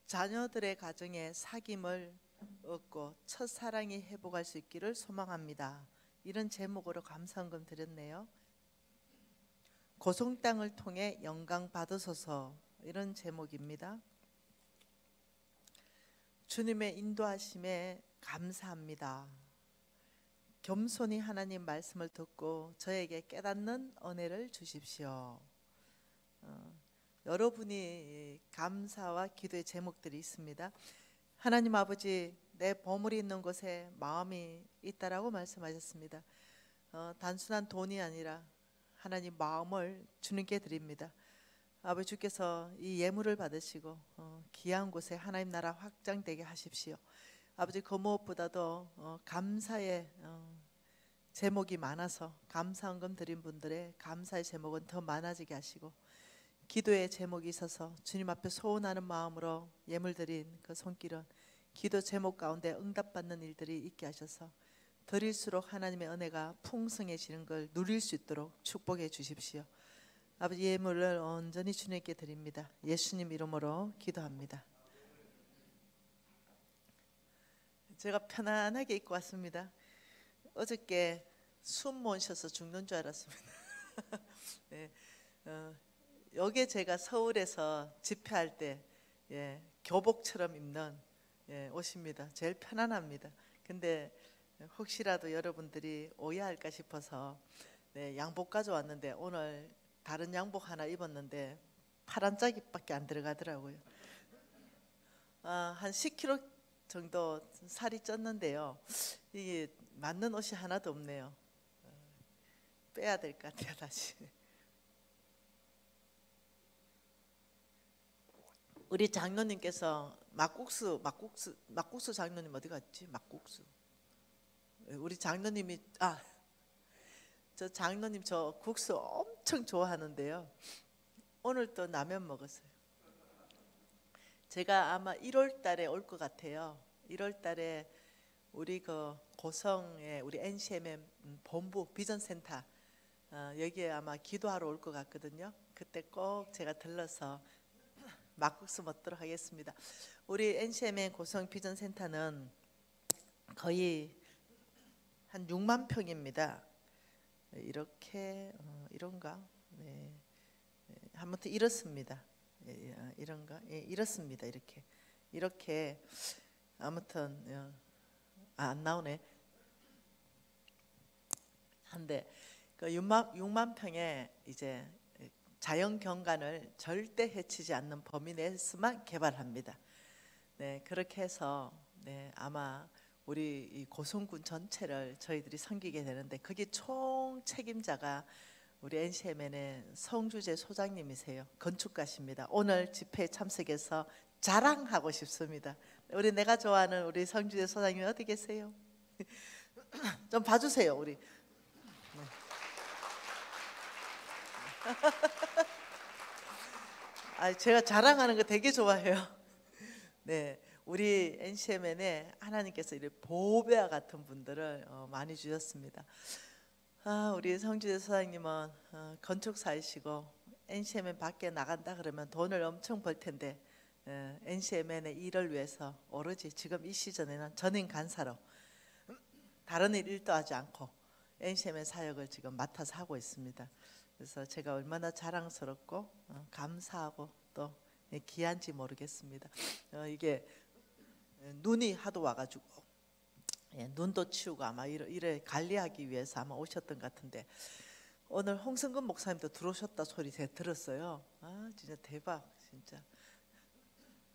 자녀들의 가정에 사귐을 얻고 첫사랑이 회복할 수 있기를 소망합니다. 이런 제목으로 감사헌금 드렸네요. 고성 땅을 통해 영광 받으소서, 이런 제목입니다. 주님의 인도하심에 감사합니다. 겸손히 하나님 말씀을 듣고 저에게 깨닫는 은혜를 주십시오. 여러분이 감사와 기도의 제목들이 있습니다. 하나님 아버지, 내 보물이 있는 곳에 마음이 있다라고 말씀하셨습니다. 단순한 돈이 아니라 하나님 마음을 주님께 드립니다. 아버지, 주께서 이 예물을 받으시고 귀한 곳에 하나님 나라 확장되게 하십시오. 아버지, 그 무엇보다도 감사의 제목이 많아서 감사헌금 드린 분들의 감사의 제목은 더 많아지게 하시고, 기도의 제목이 있어서 주님 앞에 소원하는 마음으로 예물 드린 그 손길은 기도 제목 가운데 응답받는 일들이 있게 하셔서 드릴수록 하나님의 은혜가 풍성해지는 걸 누릴 수 있도록 축복해 주십시오. 아버지, 예물을 온전히 주님께 드립니다. 예수님 이름으로 기도합니다. 제가 편안하게 입고 왔습니다. 어저께 숨 못 쉬어서 죽는 줄 알았습니다. 네, 요게 제가 서울에서 집회할 때 교복처럼 입는 옷입니다. 제일 편안합니다. 근데 혹시라도 여러분들이 오해할까 싶어서 양복 가져왔는데 오늘 다른 양복 하나 입었는데 파란 짝이밖에 안 들어가더라고요. 한 10kg 정도 살이 쪘는데요. 이게 맞는 옷이 하나도 없네요. 빼야 될 것 같아요, 다시. 우리 장로님께서 막국수 장로님 어디 갔지? 막국수. 우리 장로님이 저 장로님 저 국수 엄청 좋아하는데요. 오늘 또 라면 먹었어요. 제가 아마 1월 달에 올 것 같아요. 1월 달에 우리 그 고성에 우리 NCMM 본부 비전센터 여기에 아마 기도하러 올 것 같거든요. 그때 꼭 제가 들러서 막국수 먹도록 하겠습니다. 우리 NCMM 고성 비전센터는 거의 한 6만 평입니다. 이렇게 이런가? 네. 아무튼 이렇습니다. 이런가? 이렇습니다. 이렇게 아무튼 안 나오네. 한데 그 6만 평에 이제 자연 경관을 절대 해치지 않는 범위 내에서만 개발합니다. 네, 그렇게 해서 아마 우리 이 고성군 전체를 저희들이 섬기게 되는데 거기 총 책임자가 우리 NCMN의 성주재 소장님이세요. 건축가십니다. 오늘 집회에 참석해서 자랑하고 싶습니다. 우리 내가 좋아하는 우리 성주재 소장님 어디 계세요? 좀 봐주세요, 우리. 제가 자랑하는 거 되게 좋아해요. 네, 우리 NCMN에 하나님께서 이렇게 보배와 같은 분들을 많이 주셨습니다. 우리 성주재 소장님은 건축사이시고 NCMN 밖에 나간다 그러면 돈을 엄청 벌 텐데 NCMN의 일을 위해서 오로지 지금 이 시즌에는 전임 간사로 다른 일도 하지 않고 NCMN 사역을 지금 맡아서 하고 있습니다. 그래서 제가 얼마나 자랑스럽고 감사하고 또 귀한지 모르겠습니다. 이게 눈이 하도 와가지고 눈도 치우고 아마 이래 관리하기 위해서 아마 오셨던 것 같은데 오늘 홍성근 목사님도 들어오셨다 소리 제가 들었어요. 진짜 대박, 진짜.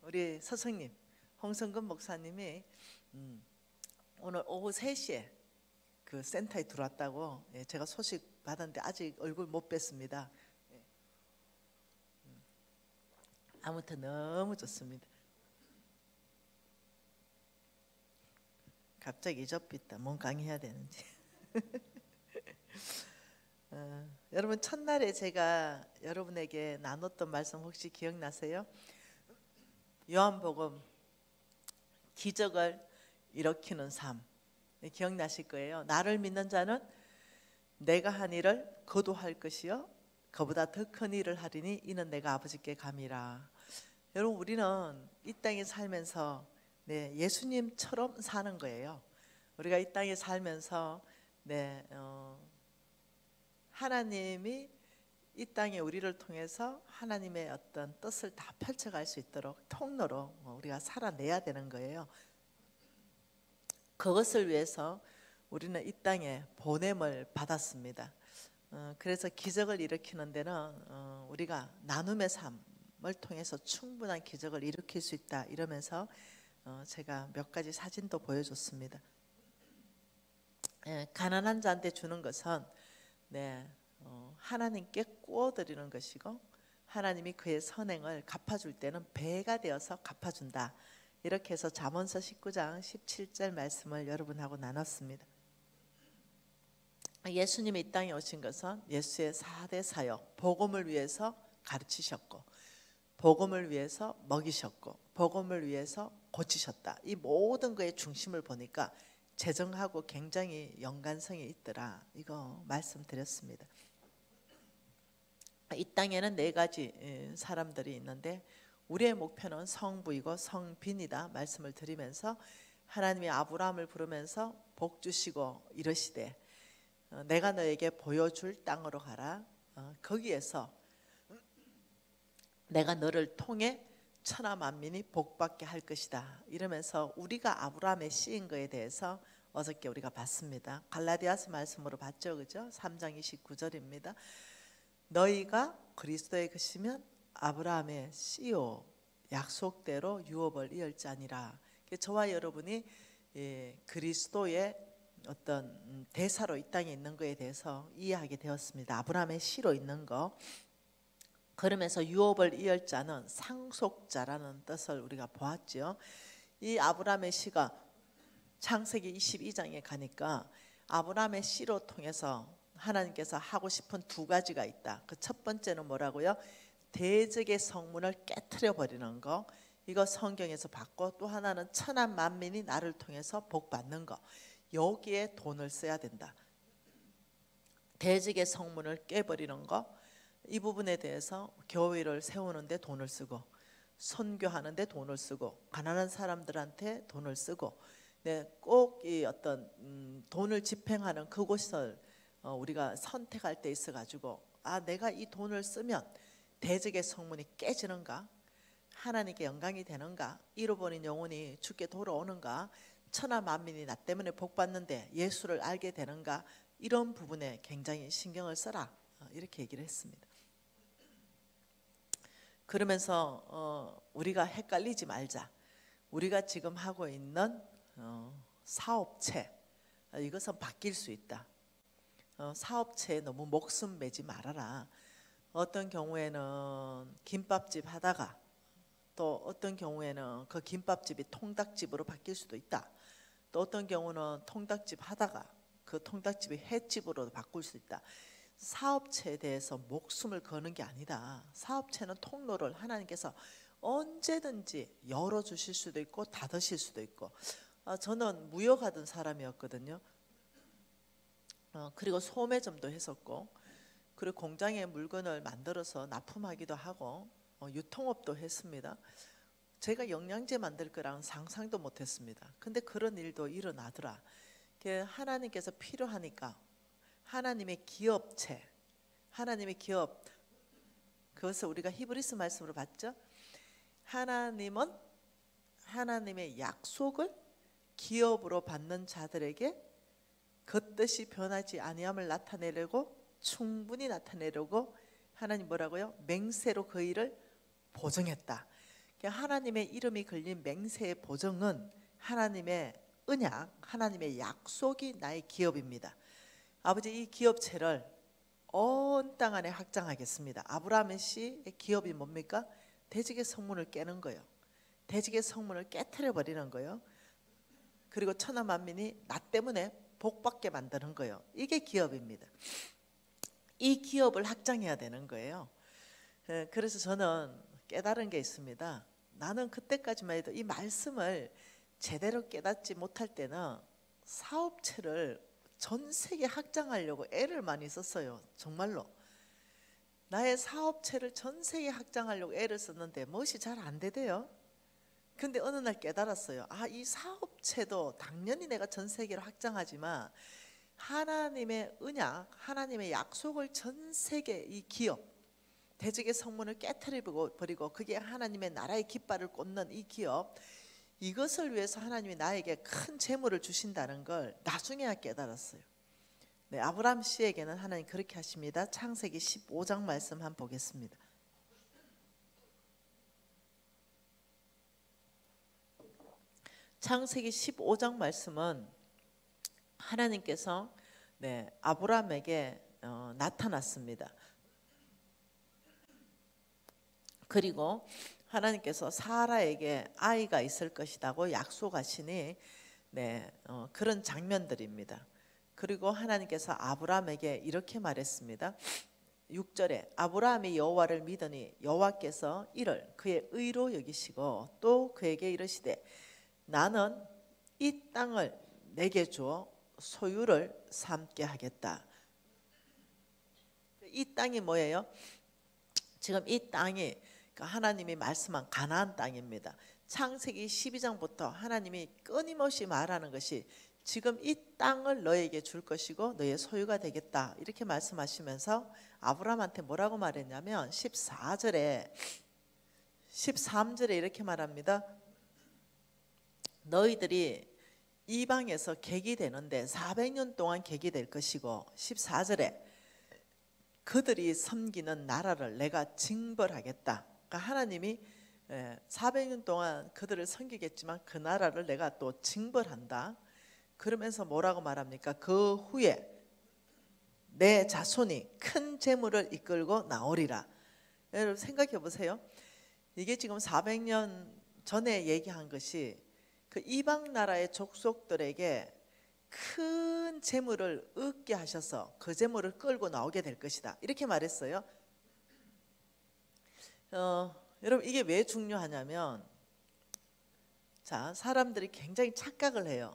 우리 서성님, 홍성근 목사님이 오늘 오후 3시에 그 센터에 들어왔다고 제가 소식 받았는데 아직 얼굴 못 뵀습니다. 아무튼 너무 좋습니다. 갑자기 잊어버렸다. 뭔 강의해야 되는지. 여러분, 첫날에 제가 여러분에게 나눴던 말씀 혹시 기억나세요? 요한복음 기적을 일으키는 삶 기억나실 거예요. 나를 믿는 자는 내가 한 일을 그도 할 것이요 그보다 더 큰 일을 하리니 이는 내가 아버지께 감이라. 여러분 우리는 이 땅에 살면서 예수님처럼 사는 거예요. 우리가 이 땅에 살면서 하나님이 이 땅에 우리를 통해서 하나님의 어떤 뜻을 다 펼쳐갈 수 있도록 통로로 우리가 살아내야 되는 거예요. 그것을 위해서 우리는 이 땅에 보냄을 받았습니다. 그래서 기적을 일으키는 데는 우리가 나눔의 삶을 통해서 충분한 기적을 일으킬 수 있다 이러면서 제가 몇 가지 사진도 보여줬습니다. 가난한 자한테 주는 것은 하나님께 구워드리는 것이고 하나님이 그의 선행을 갚아줄 때는 배가 되어서 갚아준다. 이렇게 해서 잠언서 19장 17절 말씀을 여러분하고 나눴습니다. 예수님이 이 땅에 오신 것은 예수의 4대 사역, 복음을 위해서 가르치셨고 복음을 위해서 먹이셨고 복음을 위해서 고치셨다. 이 모든 것의 중심을 보니까 재정하고 굉장히 연관성이 있더라. 이거 말씀드렸습니다. 이 땅에는 4가지 사람들이 있는데 우리의 목표는 성부이고 성빈이다 말씀을 드리면서 하나님이 아브라함을 부르면서 복 주시고 이러시되 내가 너에게 보여줄 땅으로 가라. 거기에서 내가 너를 통해 천하 만민이 복받게 할 것이다. 이러면서 우리가 아브라함의 씨인 거에 대해서 어저께 우리가 봤습니다. 갈라디아서 말씀으로 봤죠, 그죠? 3장 29절입니다. 너희가 그리스도의 것이면 아브라함의 씨요 약속대로 유업을 이을자니라. 저와 여러분이 그리스도의 어떤 대사로 이 땅에 있는 거에 대해서 이해하게 되었습니다. 아브라함의 씨로 있는 거. 그러면서 유업을 이을 자는 상속자라는 뜻을 우리가 보았죠. 이 아브라함의 씨가 창세기 22장에 가니까 아브라함의 씨로 통해서 하나님께서 하고 싶은 2가지가 있다. 그 첫 번째는 뭐라고요? 대적의 성문을 깨트려 버리는 거. 이거 성경에서 봤고 또 하나는 천하 만민이 나를 통해서 복 받는 거. 여기에 돈을 써야 된다. 대적의 성문을 깨버리는 거. 이 부분에 대해서 교회를 세우는데 돈을 쓰고 선교하는데 돈을 쓰고 가난한 사람들한테 돈을 쓰고 꼭 이 어떤 돈을 집행하는 그곳을 우리가 선택할 때 있어 가지고 내가 이 돈을 쓰면 대적의 성문이 깨지는가? 하나님께 영광이 되는가? 잃어버린 영혼이 주께 돌아오는가? 천하 만민이 나 때문에 복 받는데 예수를 알게 되는가? 이런 부분에 굉장히 신경을 써라. 이렇게 얘기를 했습니다. 그러면서 우리가 헷갈리지 말자. 우리가 지금 하고 있는 사업체 이것은 바뀔 수 있다. 사업체에 너무 목숨 매지 말아라. 어떤 경우에는 김밥집 하다가 또 어떤 경우에는 그 김밥집이 통닭집으로 바뀔 수도 있다. 또 어떤 경우는 통닭집 하다가 그 통닭집이 횟집으로 바꿀 수 있다. 사업체에 대해서 목숨을 거는 게 아니다. 사업체는 통로를 하나님께서 언제든지 열어주실 수도 있고 닫으실 수도 있고. 저는 무역하던 사람이었거든요. 그리고 소매점도 했었고 그리고 공장에 물건을 만들어서 납품하기도 하고 유통업도 했습니다. 제가 영양제 만들 거랑 상상도 못했습니다. 근데 그런 일도 일어나더라. 하나님께서 필요하니까 하나님의 기업체, 하나님의 기업, 그것을 우리가 히브리서 말씀으로 봤죠. 하나님은 하나님의 약속을 기업으로 받는 자들에게 그 뜻이 변하지 아니함을 나타내려고 충분히 나타내려고 하나님 뭐라고요? 맹세로 그 일을 보증했다. 하나님의 이름이 걸린 맹세의 보증은 하나님의 언약, 하나님의 약속이 나의 기업입니다. 아버지 이 기업체를 온 땅 안에 확장하겠습니다. 아브라함의 씨의 기업이 뭡니까? 대적의 성문을 깨는 거예요. 대적의 성문을 깨트려 버리는 거예요. 그리고 천하 만민이 나 때문에 복받게 만드는 거예요. 이게 기업입니다. 이 기업을 확장해야 되는 거예요. 그래서 저는 깨달은 게 있습니다. 나는 그때까지만 해도 이 말씀을 제대로 깨닫지 못할 때는 사업체를 전 세계 확장하려고 애를 많이 썼어요. 정말로. 나의 사업체를 전 세계 확장하려고 애를 썼는데 무엇이 잘 안 되대요. 근데 어느 날 깨달았어요. 아, 이 사업체도 당연히 내가 전 세계로 확장하지만 하나님의 언약, 하나님의 약속을 전 세계 이 기업, 대적의 성문을 깨트려 버리고 그게 하나님의 나라의 깃발을 꽂는 이 기업, 이것을 위해서 하나님이 나에게 큰 재물을 주신다는 걸 나중에야 깨달았어요. 네, 아브라함 씨에게는 하나님 그렇게 하십니다. 창세기 15장 말씀 한번 보겠습니다. 창세기 15장 말씀은 하나님께서 아브라함에게 나타났습니다. 그리고 하나님께서 사라에게 아이가 있을 것이라고 약속하시니 그런 장면들입니다. 그리고 하나님께서 아브라함에게 이렇게 말했습니다. 6절에 아브라함이 여호와를 믿으니 여호와께서 이를 그의 의로 여기시고 또 그에게 이르시되 나는 이 땅을 내게 주어 소유를 삼게 하겠다. 이 땅이 뭐예요? 지금 이 땅이 하나님이 말씀한 가나안 땅입니다. 창세기 12장부터 하나님이 끊임없이 말하는 것이 지금 이 땅을 너에게 줄 것이고 너의 소유가 되겠다 이렇게 말씀하시면서 아브라함한테 뭐라고 말했냐면 13절에 이렇게 말합니다. 너희들이 이방에서 객이 되는데 400년 동안 객이 될 것이고 14절에 그들이 섬기는 나라를 내가 징벌하겠다. 그러니까 하나님이 400년 동안 그들을 섬기겠지만 그 나라를 내가 또 징벌한다. 그러면서 뭐라고 말합니까? 그 후에 내 자손이 큰 재물을 이끌고 나오리라. 여러분 생각해 보세요. 이게 지금 400년 전에 얘기한 것이 그 이방 나라의 족속들에게 큰 재물을 얻게 하셔서 그 재물을 끌고 나오게 될 것이다. 이렇게 말했어요. 여러분 이게 왜 중요하냐면 자, 사람들이 굉장히 착각을 해요.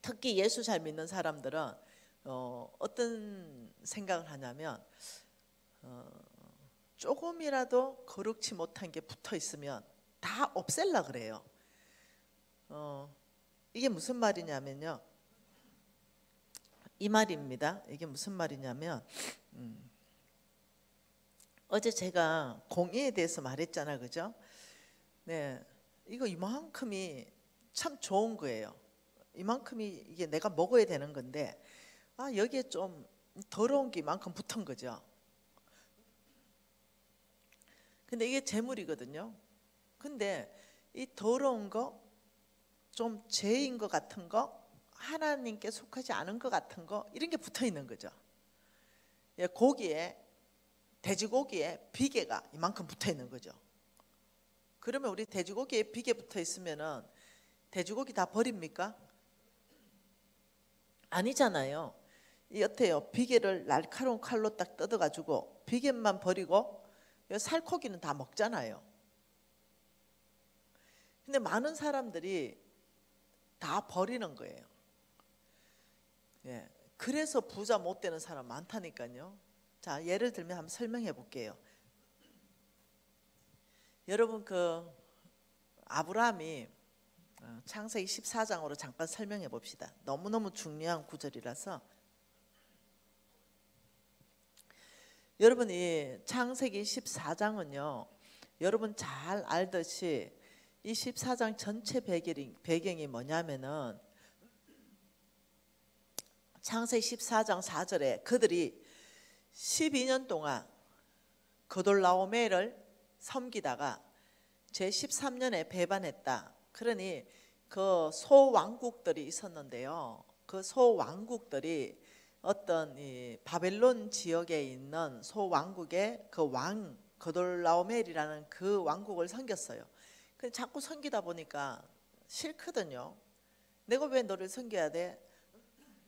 특히 예수 잘 믿는 사람들은 어떤 생각을 하냐면 조금이라도 거룩치 못한 게 붙어 있으면 다 없앨라 그래요. 이게 무슨 말이냐면요. 이 말입니다. 이게 무슨 말이냐면 어제 제가 공의에 대해서 말했잖아요. 그죠? 네, 이거 이만큼이 참 좋은 거예요. 이만큼이 이게 내가 먹어야 되는 건데 여기에 좀 더러운 게 이만큼 붙은 거죠. 근데 이게 재물이거든요. 근데 이 더러운 거, 좀 죄인 것 같은 거, 하나님께 속하지 않은 것 같은 거 이런 게 붙어 있는 거죠. 고기에 돼지고기에 비계가 이만큼 붙어 있는 거죠. 그러면 우리 돼지고기에 비계 붙어 있으면은 돼지고기 다 버립니까? 아니잖아요. 이 어때요? 비계를 날카로운 칼로 딱 뜯어가지고 비계만 버리고 살코기는 다 먹잖아요. 근데 많은 사람들이 다 버리는 거예요. 그래서 부자 못 되는 사람 많다니까요. 자, 예를 들면 한번 설명해 볼게요. 여러분 그 아브라함이 창세기 14장으로 잠깐 설명해 봅시다. 너무너무 중요한 구절이라서. 여러분 이 창세기 14장은요. 여러분 잘 알듯이 이 14장 전체 배경이 뭐냐면은 창세기 14장 4절에 그들이 12년 동안 그돌라오메를 섬기다가 제13년에 배반했다. 그러니 그 소왕국들이 있었는데요. 그 소왕국들이 어떤 이 바벨론 지역에 있는 소왕국의 그 왕 그돌라오멜이라는 그 왕국을 섬겼어요. 근데 자꾸 섬기다 보니까 싫거든요. 내가 왜 너를 섬겨야 돼?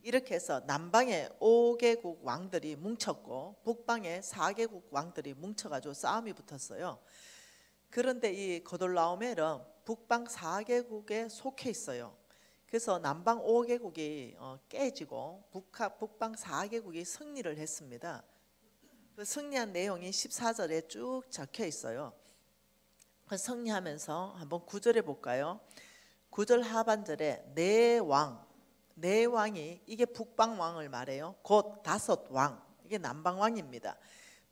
이렇게 해서 남방에 5개국 왕들이 뭉쳤고 북방에 4개국 왕들이 뭉쳐가지고 싸움이 붙었어요. 그런데 이 그돌라오멜은 북방 4개국에 속해 있어요. 그래서 남방 5개국이 깨지고 북방 4개국이 승리를 했습니다. 그 승리한 내용이 14절에 쭉 적혀 있어요. 그 승리하면서 한번 9절에 볼까요? 9절 하반절에 내 왕이 이게 북방왕을 말해요. 곧 5왕, 이게 남방왕입니다.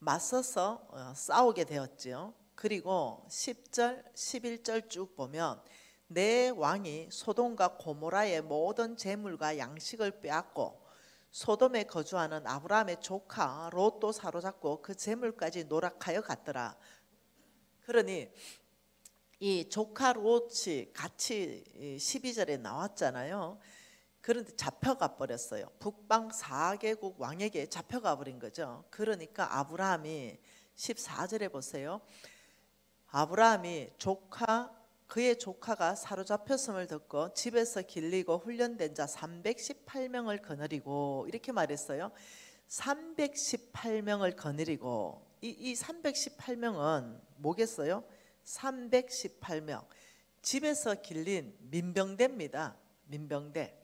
맞서서 싸우게 되었지요. 그리고 10절, 11절 쭉 보면 내 왕이 소돔과 고모라의 모든 재물과 양식을 빼앗고 소돔에 거주하는 아브라함의 조카 롯도 사로잡고 그 재물까지 노락하여 갔더라. 그러니 이 조카 롯이 같이 12절에 나왔잖아요. 그런데 잡혀가 버렸어요. 북방 4개국 왕에게 잡혀가 버린 거죠. 그러니까 아브라함이 14절에 보세요. 아브라함이 그의 조카가 사로잡혔음을 듣고 집에서 길리고 훈련된 자 318명을 거느리고, 이렇게 말했어요. 318명을 거느리고, 이 318명은 뭐겠어요? 318명, 집에서 길린 민병대입니다. 민병대.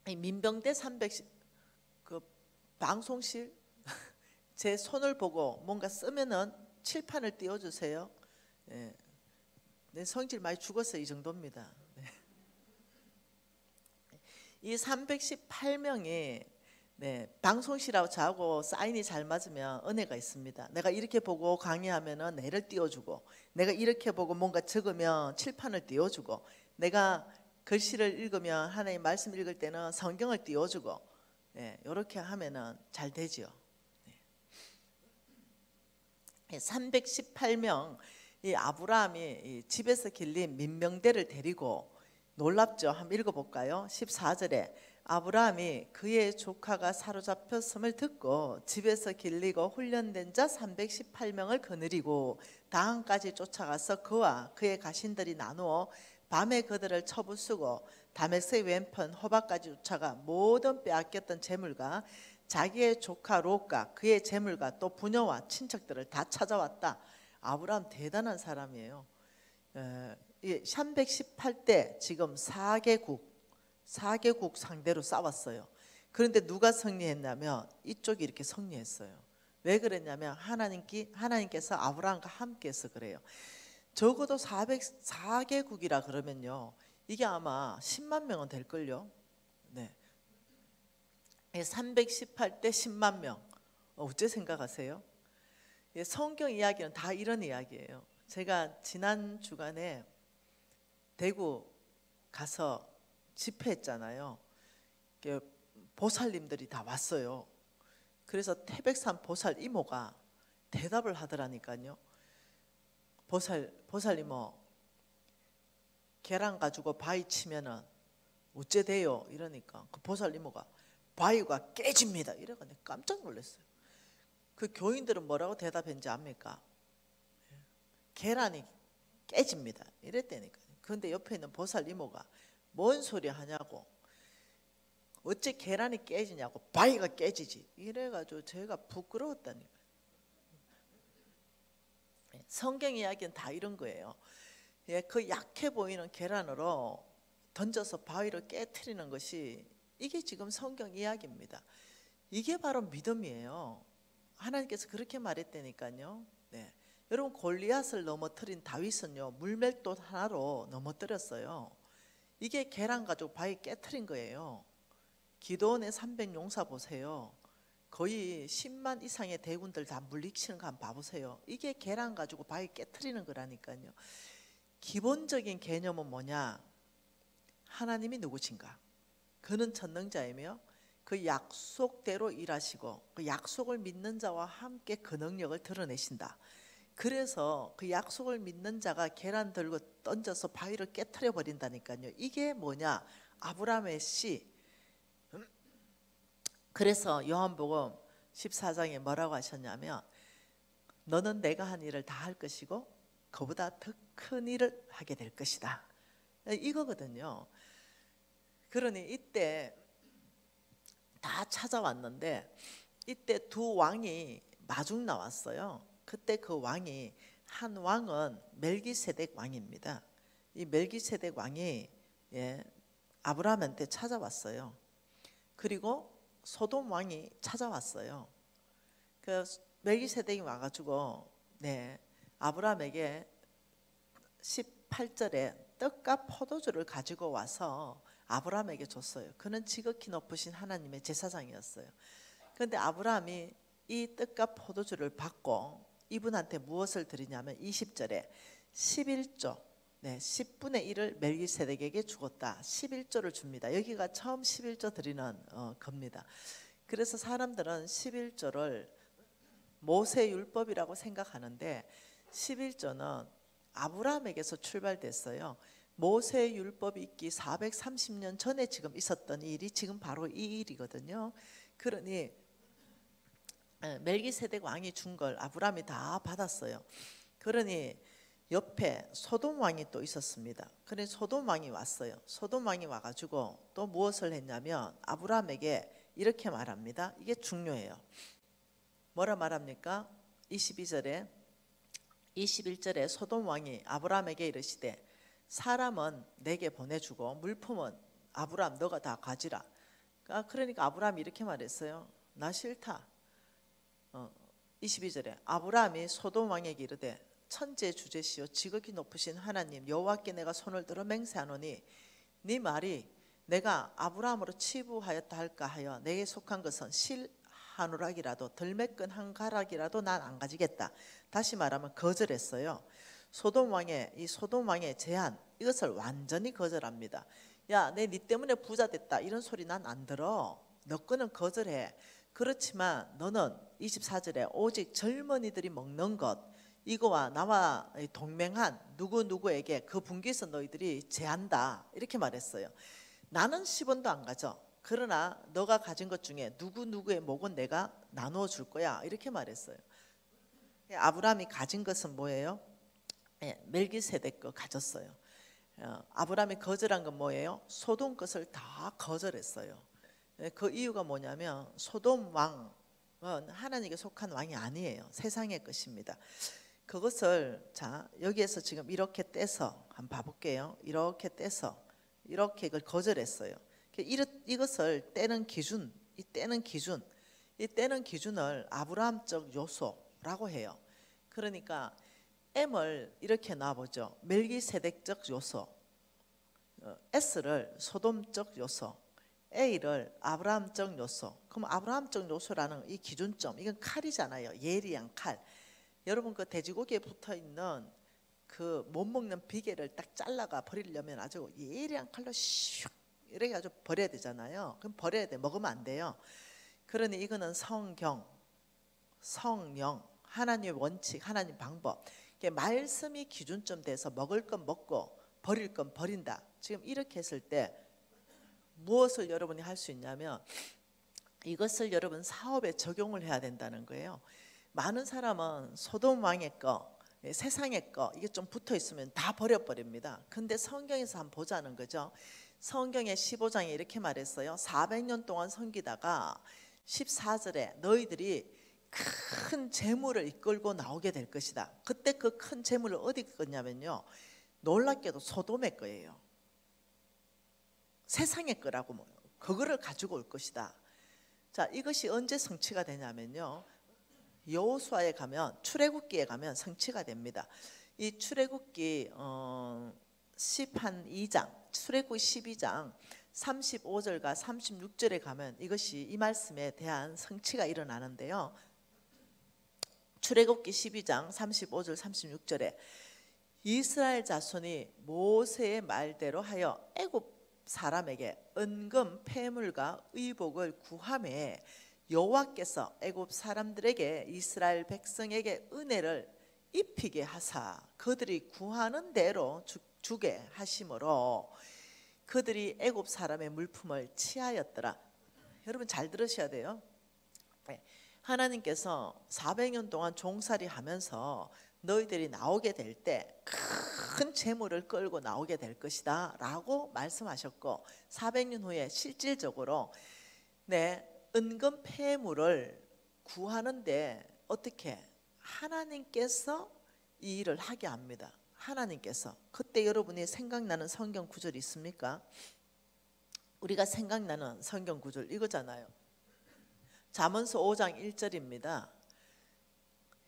이 민병대 310, 방송실 제 손을 보고 뭔가 쓰면은 칠판을 띄워주세요. 예. 내 성질 많이 죽었어요. 이 정도입니다. 네. 이 318명이 방송실하고 저하고 사인이 잘 맞으면 은혜가 있습니다. 내가 이렇게 보고 강의하면은 내를 띄워주고, 내가 이렇게 보고 뭔가 적으면 칠판을 띄워주고, 내가 글씨를 읽으면 하나님 말씀 읽을 때는 성경을 띄워주고, 이렇게 하면은 잘 되죠. 318명, 이 아브라함이 집에서 길린 민병대를 데리고, 놀랍죠? 한번 읽어볼까요? 14절에 아브라함이 그의 조카가 사로잡혔음을 듣고 집에서 길리고 훈련된 자 318명을 거느리고 다한까지 쫓아가서 그와 그의 가신들이 나누어 밤에 그들을 쳐부수고 다메섹 왼편 호박까지 쫓아가 모든 빼앗겼던 재물과 자기의 조카 롯과 그의 재물과 또 부녀와 친척들을 다 찾아왔다. 아브라함 대단한 사람이에요. 318대 지금 4개국 상대로 싸웠어요. 그런데 누가 승리했냐면 이쪽이 이렇게 승리했어요. 왜 그랬냐면 하나님께서 아브라함과 함께해서 그래요. 적어도 4개국이라 그러면요, 이게 아마 10만 명은 될걸요. 네. 318대 10만 명. 어째 생각하세요? 성경 이야기는 다 이런 이야기예요. 제가 지난 주간에 대구 가서 집회했잖아요. 보살님들이 다 왔어요. 그래서 태백산 보살 이모가 대답을 하더라니까요. 보살 이모, 계란 가지고 바위 치면은 어째 돼요? 이러니까 그 보살 이모가 바위가 깨집니다. 이래가지고 깜짝 놀랐어요. 그 교인들은 뭐라고 대답했는지 압니까? 계란이 깨집니다. 이랬다니까요. 그런데 옆에 있는 보살 이모가 뭔 소리 하냐고, 어째 계란이 깨지냐고, 바위가 깨지지. 이래가지고 제가 부끄러웠다니까요. 성경 이야기는 다 이런 거예요. 그 약해 보이는 계란으로 던져서 바위를 깨트리는 것이, 이게 지금 성경 이야기입니다. 이게 바로 믿음이에요. 하나님께서 그렇게 말했다니까요. 여러분, 골리앗을 넘어뜨린 다윗은요, 물맷돌 하나로 넘어뜨렸어요. 이게 계란 가지고 바위 깨트린 거예요. 기도원의 300용사 보세요. 거의 10만 이상의 대군들 다 물리치는 거 한번 봐보세요. 이게 계란 가지고 바위 깨트리는 거라니까요. 기본적인 개념은 뭐냐? 하나님이 누구신가? 그는 전능자이며 그 약속대로 일하시고 그 약속을 믿는 자와 함께 그 능력을 드러내신다. 그래서 그 약속을 믿는 자가 계란 들고 던져서 바위를 깨트려 버린다니까요. 이게 뭐냐? 아브라함의 씨. 그래서 요한복음 14장에 뭐라고 하셨냐면, 너는 내가 한 일을 다 할 것이고 그보다 더 큰 일을 하게 될 것이다. 이거거든요. 그러니 이때 다 찾아왔는데, 이때 두 왕이 마중 나왔어요. 그때 그 왕이, 한 왕은 멜기세덱 왕입니다. 이 멜기세덱 왕이 아브라함한테 찾아왔어요. 그리고 소돔 왕이 찾아왔어요. 그 멜기세덱이 와가지고 네 아브라함에게 18절에 떡과 포도주를 가지고 와서 아브라함에게 줬어요. 그는 지극히 높으신 하나님의 제사장이었어요. 그런데 아브라함이 이 떡과 포도주를 받고 이분한테 무엇을 드리냐면 20절에 11조, 네, 10분의 1을 멜기세덱에게 주었다. 11조를 줍니다. 여기가 처음 11조 드리는 겁니다. 그래서 사람들은 11조를 모세율법이라고 생각하는데 11조는 아브라함에게서 출발됐어요. 모세율법이 있기 430년 전에 지금 있었던 일이 지금 바로 이 일이거든요. 그러니 멜기세덱 왕이 준 걸 아브라함이 다 받았어요. 그러니 옆에 소돔 왕이 또 있었습니다. 그러니 소돔 왕이 왔어요. 소돔 왕이 와가지고 또 무엇을 했냐면 아브라함에게 이렇게 말합니다. 이게 중요해요. 뭐라 말합니까? 22절에 21절에 소돔 왕이 아브라함에게 이르시되 사람은 내게 보내주고 물품은 아브라함 너가 다 가지라. 그러니까 아브라함이 이렇게 말했어요. 나 싫다. 22절에 아브라함이 소돔 왕에게 이르되 천재 주제시요 지극히 높으신 하나님 여호와께 내가 손을 들어 맹세하노니 네 말이 내가 아브라함으로 치부하였다 할까 하여 내게 속한 것은 실 한 오락이라도 덜매끈 한 가락이라도 난 안 가지겠다. 다시 말하면 거절했어요. 소돔 왕의 제안 이것을 완전히 거절합니다. 야, 네 때문에 부자 됐다 이런 소리 난 안 들어. 너 거는 거절해. 그렇지만 너는 24절에 오직 젊은이들이 먹는 것 이거와 나와 동맹한 누구누구에게 그 분기에서 너희들이 제한다 이렇게 말했어요. 나는 10원도 안 가져. 그러나 너가 가진 것 중에 누구누구의 목은 내가 나누어 줄 거야 이렇게 말했어요. 아브라함이 가진 것은 뭐예요? 멜기세덱 거 가졌어요. 아브라함이 거절한 건 뭐예요? 소돔 것을 다 거절했어요. 그 이유가 뭐냐면 소돔 왕은 하나님께 속한 왕이 아니에요. 세상의 것입니다. 그것을 자 여기에서 지금 이렇게 떼서 한번 봐볼게요. 이렇게 떼서 이렇게 이걸 거절했어요. 이것을 떼는 기준, 이 떼는 기준을 아브라함적 요소라고 해요. 그러니까 M을 이렇게 놔보죠. 멜기세덱적 요소, S를 소돔적 요소, A를 아브라함적 요소. 그럼 아브라함적 요소라는 이 기준점, 이건 칼이잖아요. 예리한 칼. 여러분 그 돼지고기에 붙어 있는 그 못 먹는 비계를 딱 잘라가 버리려면 아주 예리한 칼로 슉 이렇게 아주 버려야 되잖아요. 그럼 버려야 돼. 먹으면 안 돼요. 그러니 이거는 성경, 성령, 하나님의 원칙, 하나님 방법. 말씀이 기준점 돼서 먹을 건 먹고 버릴 건 버린다. 지금 이렇게 했을 때 무엇을 여러분이 할 수 있냐면 이것을 여러분 사업에 적용을 해야 된다는 거예요. 많은 사람은 소돔 왕의 거, 세상의 거 이게 좀 붙어 있으면 다 버려버립니다. 근데 성경에서 한번 보자는 거죠. 성경의 15장에 이렇게 말했어요. 400년 동안 섬기다가 14절에 너희들이 큰 재물을 이끌고 나오게 될 것이다. 그때 그 큰 재물을 어디 거냐면요. 놀랍게도 소돔의 거예요. 세상의 거라고 그거를 가지고 올 것이다. 자, 이것이 언제 성취가 되냐면요. 여호수아에 가면 출애굽기에 가면 성취가 됩니다. 이 출애굽기 12장, 출애굽기 12장 35절과 36절에 가면 이것이 이 말씀에 대한 성취가 일어나는데요. 출애굽기 12장 35절 36절에 이스라엘 자손이 모세의 말대로 하여 애굽 사람에게 은금 폐물과 의복을 구하매 여호와께서 애굽 사람들에게 이스라엘 백성에게 은혜를 입히게 하사 그들이 구하는 대로 주게 하심으로 그들이 애굽 사람의 물품을 취하였더라. 여러분 잘 들으셔야 돼요. 하나님께서 400년 동안 종살이 하면서 너희들이 나오게 될 때 큰 재물을 끌고 나오게 될 것이다 라고 말씀하셨고 400년 후에 실질적으로 은금 폐물을 구하는데 어떻게 하나님께서 이 일을 하게 합니다. 하나님께서. 그때 여러분이 생각나는 성경 구절이 있습니까? 우리가 생각나는 성경 구절 이거잖아요. 잠언서 5장 1절입니다.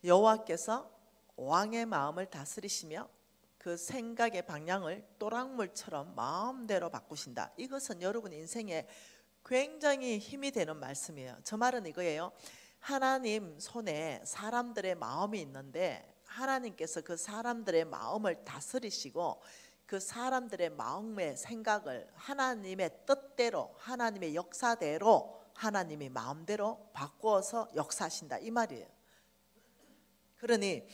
여호와께서 왕의 마음을 다스리시며 그 생각의 방향을 또랑물처럼 마음대로 바꾸신다. 이것은 여러분 인생에 굉장히 힘이 되는 말씀이에요. 저 말은 이거예요. 하나님 손에 사람들의 마음이 있는데 하나님께서 그 사람들의 마음을 다스리시고 그 사람들의 마음의 생각을 하나님의 뜻대로 하나님의 역사대로 하나님이 마음대로 바꾸어서 역사하신다 이 말이에요. 그러니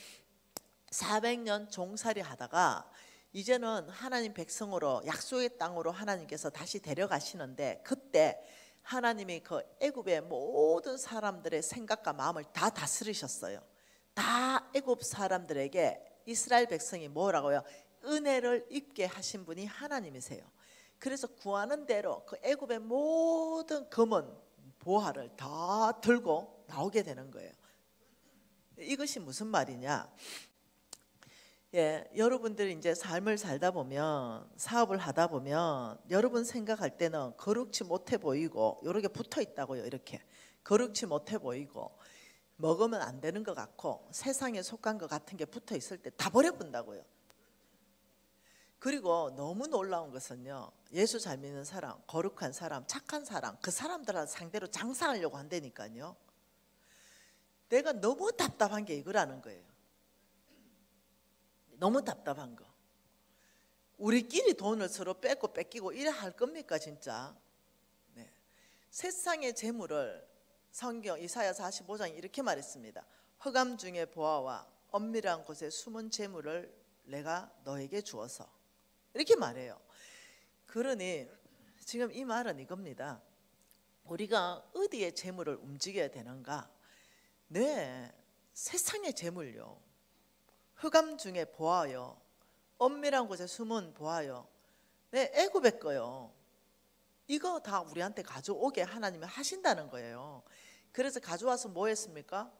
400년 종살이 하다가 이제는 하나님 백성으로 약속의 땅으로 하나님께서 다시 데려가시는데 그때 하나님이 그 애굽의 모든 사람들의 생각과 마음을 다 다스리셨어요. 다 애굽 사람들에게 이스라엘 백성이 뭐라고요? 은혜를 입게 하신 분이 하나님이세요. 그래서 구하는 대로 그 애굽의 모든 금은 보화를 다 들고 나오게 되는 거예요. 이것이 무슨 말이냐? 여러분들이 이제 삶을 살다 보면 사업을 하다 보면 여러분 생각할 때는 거룩치 못해 보이고 이렇게 붙어 있다고요. 이렇게 거룩치 못해 보이고 먹으면 안 되는 것 같고 세상에 속한 것 같은 게 붙어 있을 때 다 버려본다고요. 그리고 너무 놀라운 것은요, 예수 잘 믿는 사람, 거룩한 사람, 착한 사람, 그 사람들을 상대로 장사하려고 한다니까요. 내가 너무 답답한 게 이거라는 거예요. 너무 답답한 거. 우리끼리 돈을 서로 뺏고 뺏기고 이래 할 겁니까 진짜? 네. 세상의 재물을 성경 이사야 45장 이렇게 말했습니다. 흑암 중에 보아와 엄밀한 곳에 숨은 재물을 내가 너에게 주어서 이렇게 말해요. 그러니 지금 이 말은 이겁니다. 우리가 어디에 재물을 움직여야 되는가? 네, 세상의 재물요. 흑암 중에 보아요. 엄밀한 곳에 숨은 보아요. 네, 애굽의 거요. 이거 다 우리한테 가져오게 하나님이 하신다는 거예요. 그래서 가져와서 뭐 했습니까?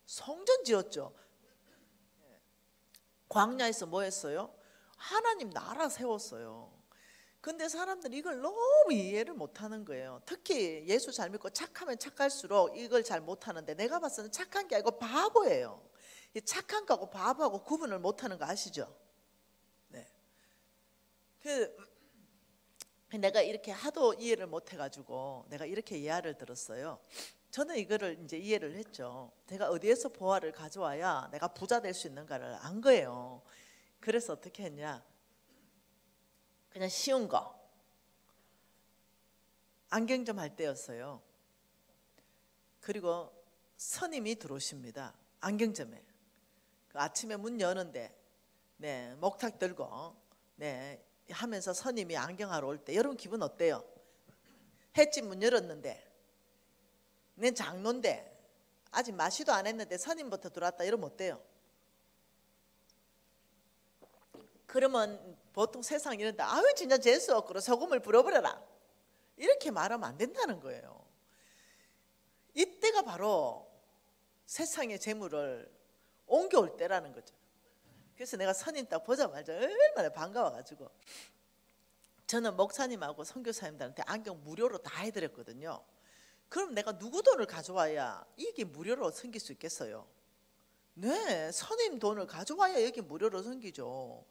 성전 지었죠. 광야에서 뭐 했어요? 하나님 나라 세웠어요. 근데 사람들이 이걸 너무 이해를 못하는 거예요. 특히 예수 잘 믿고 착하면 착할수록 이걸 잘 못하는데 내가 봤을 때는 착한 게 아니고 바보예요. 이 착한 거하고 바보하고 구분을 못하는 거 아시죠? 네. 내가 이렇게 하도 이해를 못해가지고 내가 이렇게 예화를 들었어요. 저는 이거를 이제 이해를 했죠. 내가 어디에서 보화를 가져와야 내가 부자 될 수 있는가를 안 거예요. 그래서 어떻게 했냐? 그냥 쉬운 거. 안경점 할 때였어요. 그리고 스님이 들어오십니다. 안경점에. 그 아침에 문 여는데, 네, 목탁 들고, 네, 하면서 스님이 안경하러 올 때, 여러분 기분 어때요? 횟집 문 열었는데, 낸 장로인데, 아직 마시도 안 했는데 스님부터 들어왔다 이러면 어때요? 그러면 보통 세상 이런데 아유 진짜 재수 없고 소금을 불어버려라 이렇게 말하면 안 된다는 거예요. 이때가 바로 세상의 재물을 옮겨올 때라는 거죠. 그래서 내가 선임 딱 보자마자 얼마나 반가워가지고 저는 목사님하고 선교사님들한테 안경 무료로 다 해드렸거든요. 그럼 내가 누구 돈을 가져와야 이게 무료로 섬길 수 있겠어요? 네, 선임 돈을 가져와야 여기 무료로 섬기죠.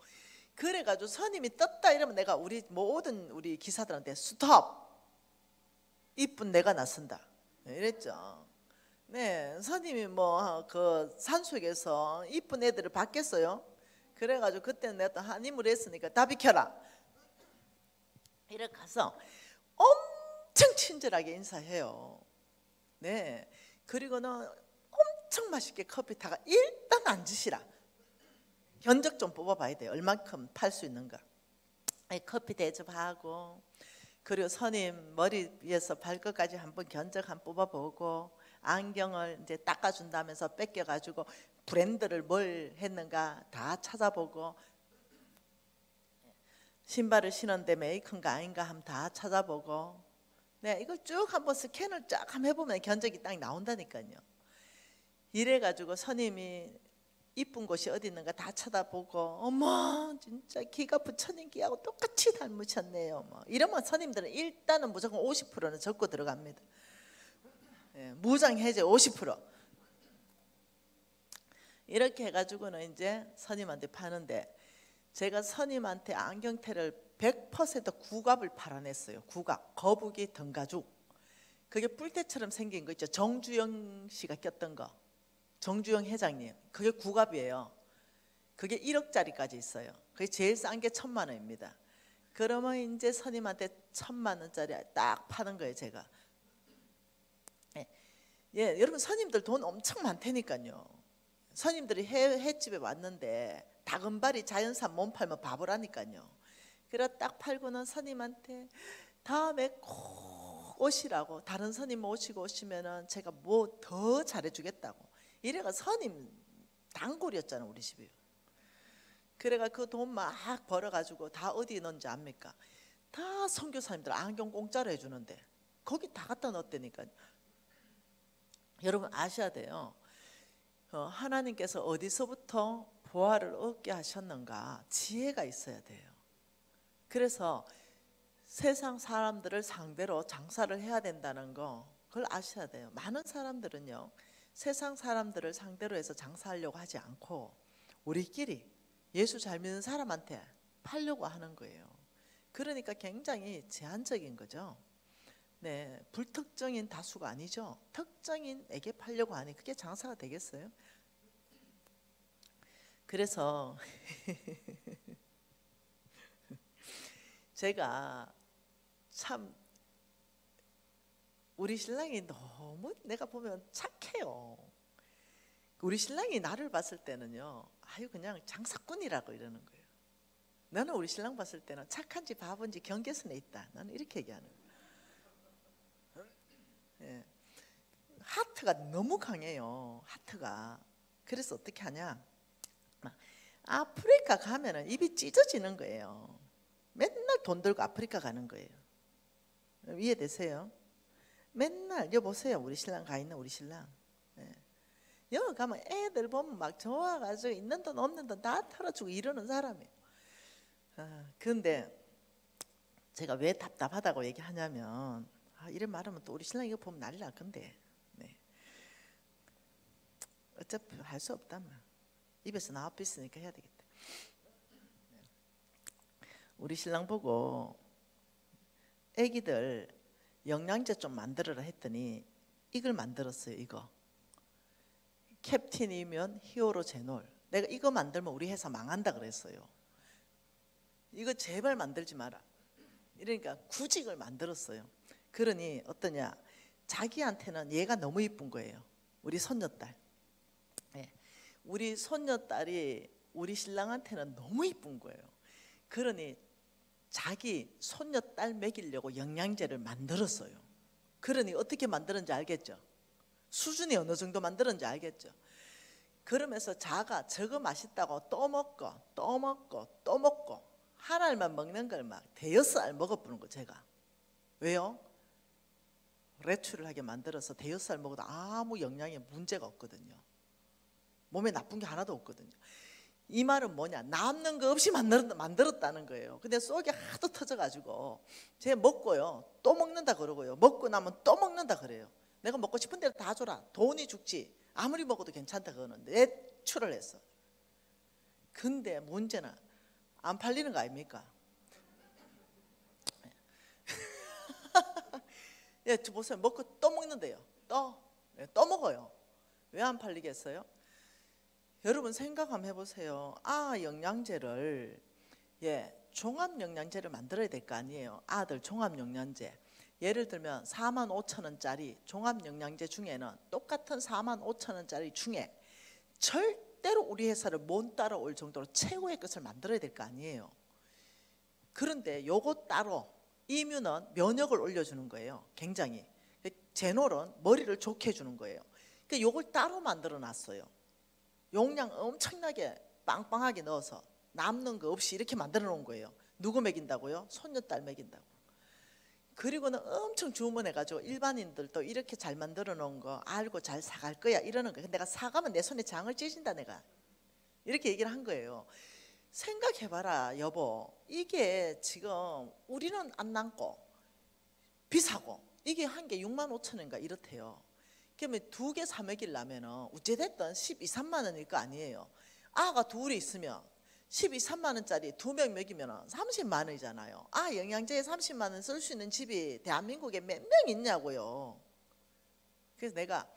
그래가지고 선임이 떴다 이러면 내가 우리 모든 우리 기사들한테 스톱, 이쁜 내가 나선다 이랬죠. 네, 선임이 뭐 그 산속에서 이쁜 애들을 받겠어요? 그래가지고 그때는 내가 또 한 힘을 했으니까 다 비켜라 이렇게 가서 엄청 친절하게 인사해요. 네, 그리고는 엄청 맛있게 커피 타가 일단 앉으시라. 견적 좀 뽑아봐야 돼요. 얼만큼 팔 수 있는가. 커피 대접하고 그리고 선임 머리 위에서 발끝까지 한번 견적 한번 뽑아보고 안경을 이제 닦아준다면서 뺏겨가지고 브랜드를 뭘 했는가 다 찾아보고 신발을 신었는데 메이커인가 아닌가 한번 다 찾아보고 네, 이걸 쭉 한번 스캔을 쫙 한번 해보면 견적이 딱 나온다니까요. 이래가지고 선임이 이쁜 곳이 어디 있는가 다 쳐다보고 어머 진짜 기가 부처님 기하고 똑같이 닮으셨네요. 뭐 이러면 선임들은 일단은 무조건 50%는 적고 들어갑니다. 네, 무장 해제 50%. 이렇게 해가지고는 이제 선임한테 파는데, 제가 선임한테 안경테를 100% 구갑을 팔아냈어요. 구갑, 거북이 등가죽. 그게 뿔테처럼 생긴 거 있죠. 정주영 씨가 꼈던 거, 정주영 회장님, 그게 구갑이에요. 그게 1억짜리까지 있어요. 그게 제일 싼 게 1,000만 원입니다. 그러면 이제 선임한테 1,000만 원짜리 딱 파는 거예요, 제가. 예, 여러분 선임들 돈 엄청 많다니까요. 선임들이 횟집에 왔는데 다금바리 자연산 몸 팔면 바보라니까요. 그래 딱 팔고는 선임한테 다음에 꼭 오시라고, 다른 선임 오시면은 제가 뭐 더 잘해주겠다고. 이래가 선임 단골이었잖아 우리 집이. 그래가 그 돈 막 벌어가지고 다 어디에 넣은지 압니까? 다 선교사님들 안경 공짜로 해주는데 거기 다 갖다 넣었다니까요. 여러분 아셔야 돼요. 하나님께서 어디서부터 보화를 얻게 하셨는가 지혜가 있어야 돼요. 그래서 세상 사람들을 상대로 장사를 해야 된다는 거, 그걸 아셔야 돼요. 많은 사람들은요 세상 사람들을 상대로 해서 장사하려고 하지 않고 우리끼리 예수 잘 믿는 사람한테 팔려고 하는 거예요. 그러니까 굉장히 제한적인 거죠. 네, 불특정인 다수가 아니죠. 특정인에게 팔려고 하니 그게 장사가 되겠어요? 그래서 제가 참 우리 신랑이 너무 내가 보면 착해요. 우리 신랑이 나를 봤을 때는요, 아유 그냥 장사꾼이라고 이러는 거예요. 나는 우리 신랑 봤을 때는 착한지 바본지 경계선에 있다. 나는 이렇게 얘기하는 거예요. 예. 하트가 너무 강해요. 하트가. 그래서 어떻게 하냐, 아프리카 가면은 입이 찢어지는 거예요. 맨날 돈 들고 아프리카 가는 거예요. 이해되세요? 맨날 여보세요, 우리 신랑 가 있는 우리 신랑. 예. 여기 가면 애들 보면 막 좋아가지고 있는 돈 없는 돈 다 털어주고 이러는 사람이에요. 근데 제가 왜 답답하다고 얘기하냐면, 이런 말하면 또 우리 신랑 이거 보면 난리 날 건데, 네. 어차피 할 수 없다면 입에서 나와 있으니까 해야 되겠다. 우리 신랑 보고 애기들 영양제 좀 만들어라 했더니 이걸 만들었어요. 이거 캡틴이면 히어로 제놀. 내가 이거 만들면 우리 회사 망한다 그랬어요. 이거 제발 만들지 마라. 이러니까 굳이 이걸 만들었어요. 그러니 어떠냐, 자기한테는 얘가 너무 이쁜 거예요. 우리 손녀딸. 네. 우리 손녀딸이 우리 신랑한테는 너무 이쁜 거예요. 그러니 자기 손녀딸 먹이려고 영양제를 만들었어요. 그러니 어떻게 만드는지 알겠죠? 수준이 어느 정도 만드는지 알겠죠? 그러면서 자가 저거 맛있다고 또 먹고 또 먹고 또 먹고 한 알만 먹는 걸 막 대여섯 알 먹어보는 거. 제가 왜요? 레출을 하게 만들어서 대여섯 알 먹어도 아무 영양에 문제가 없거든요. 몸에 나쁜 게 하나도 없거든요. 이 말은 뭐냐, 남는 거 없이 만들었다는 거예요. 근데 속이 하도 터져가지고 쟤 먹고요 또 먹는다 그러고요, 먹고 나면 또 먹는다 그래요. 내가 먹고 싶은 대로 다 줘라, 돈이 죽지, 아무리 먹어도 괜찮다 그러는데 내출을 했어. 근데 문제는 안 팔리는 거 아닙니까? 예, 보세요. 먹고 또 먹는데요. 또 먹어요. 왜 안 팔리겠어요? 여러분 생각 한번 해보세요. 영양제를, 종합 영양제를 만들어야 될 거 아니에요. 아들 종합 영양제. 예를 들면 45,000원짜리 종합 영양제 중에는 똑같은 45,000원짜리 중에 절대로 우리 회사를 못 따라올 정도로 최고의 것을 만들어야 될 거 아니에요. 그런데 요거 따로 이뮤는 면역을 올려주는 거예요. 굉장히. 제놀은 머리를 좋게 해주는 거예요. 그러니까 요걸 따로 만들어 놨어요. 용량 엄청나게 빵빵하게 넣어서 남는 거 없이 이렇게 만들어 놓은 거예요. 누구 먹인다고요? 손녀딸 먹인다고. 그리고는 엄청 주문해가지고 일반인들도 이렇게 잘 만들어 놓은 거 알고 잘 사갈 거야 이러는 거예요. 내가 사가면 내 손에 장을 찢는다 내가. 이렇게 얘기를 한 거예요. 생각해봐라 여보, 이게 지금 우리는 안 남고 비싸고 이게 한 개 65,000원인가 이렇대요. 그러면 2개 사 먹이려면 어찌됐든 12, 3만 원일 거 아니에요. 아가 둘이 있으면 12, 3만 원짜리 2명 먹이면 30만 원이잖아요. 영양제에 30만 원 쓸 수 있는 집이 대한민국에 몇 명 있냐고요. 그래서 내가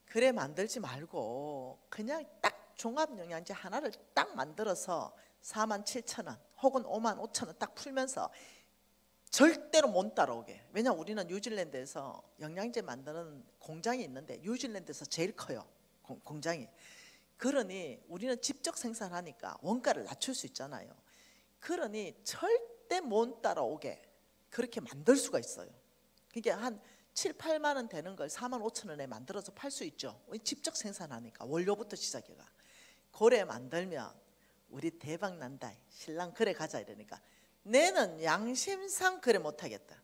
그래 만들지 말고 그냥 딱 종합영양제 하나를 딱 만들어서 47,000원 혹은 55,000원 딱 풀면서 절대로 못 따라오게. 왜냐하면 우리는 뉴질랜드에서 영양제 만드는 공장이 있는데 뉴질랜드에서 제일 커요. 공장이. 그러니 우리는 직접 생산하니까 원가를 낮출 수 있잖아요. 그러니 절대 못 따라오게 그렇게 만들 수가 있어요. 그게 한 7, 8만 원 되는 걸 4만 5천 원에 만들어서 팔 수 있죠. 직접 생산하니까 원료부터 시작해가. 그래 만들면 우리 대박 난다. 신랑 그래 가자 이러니까 내는 양심상 그래 못하겠다.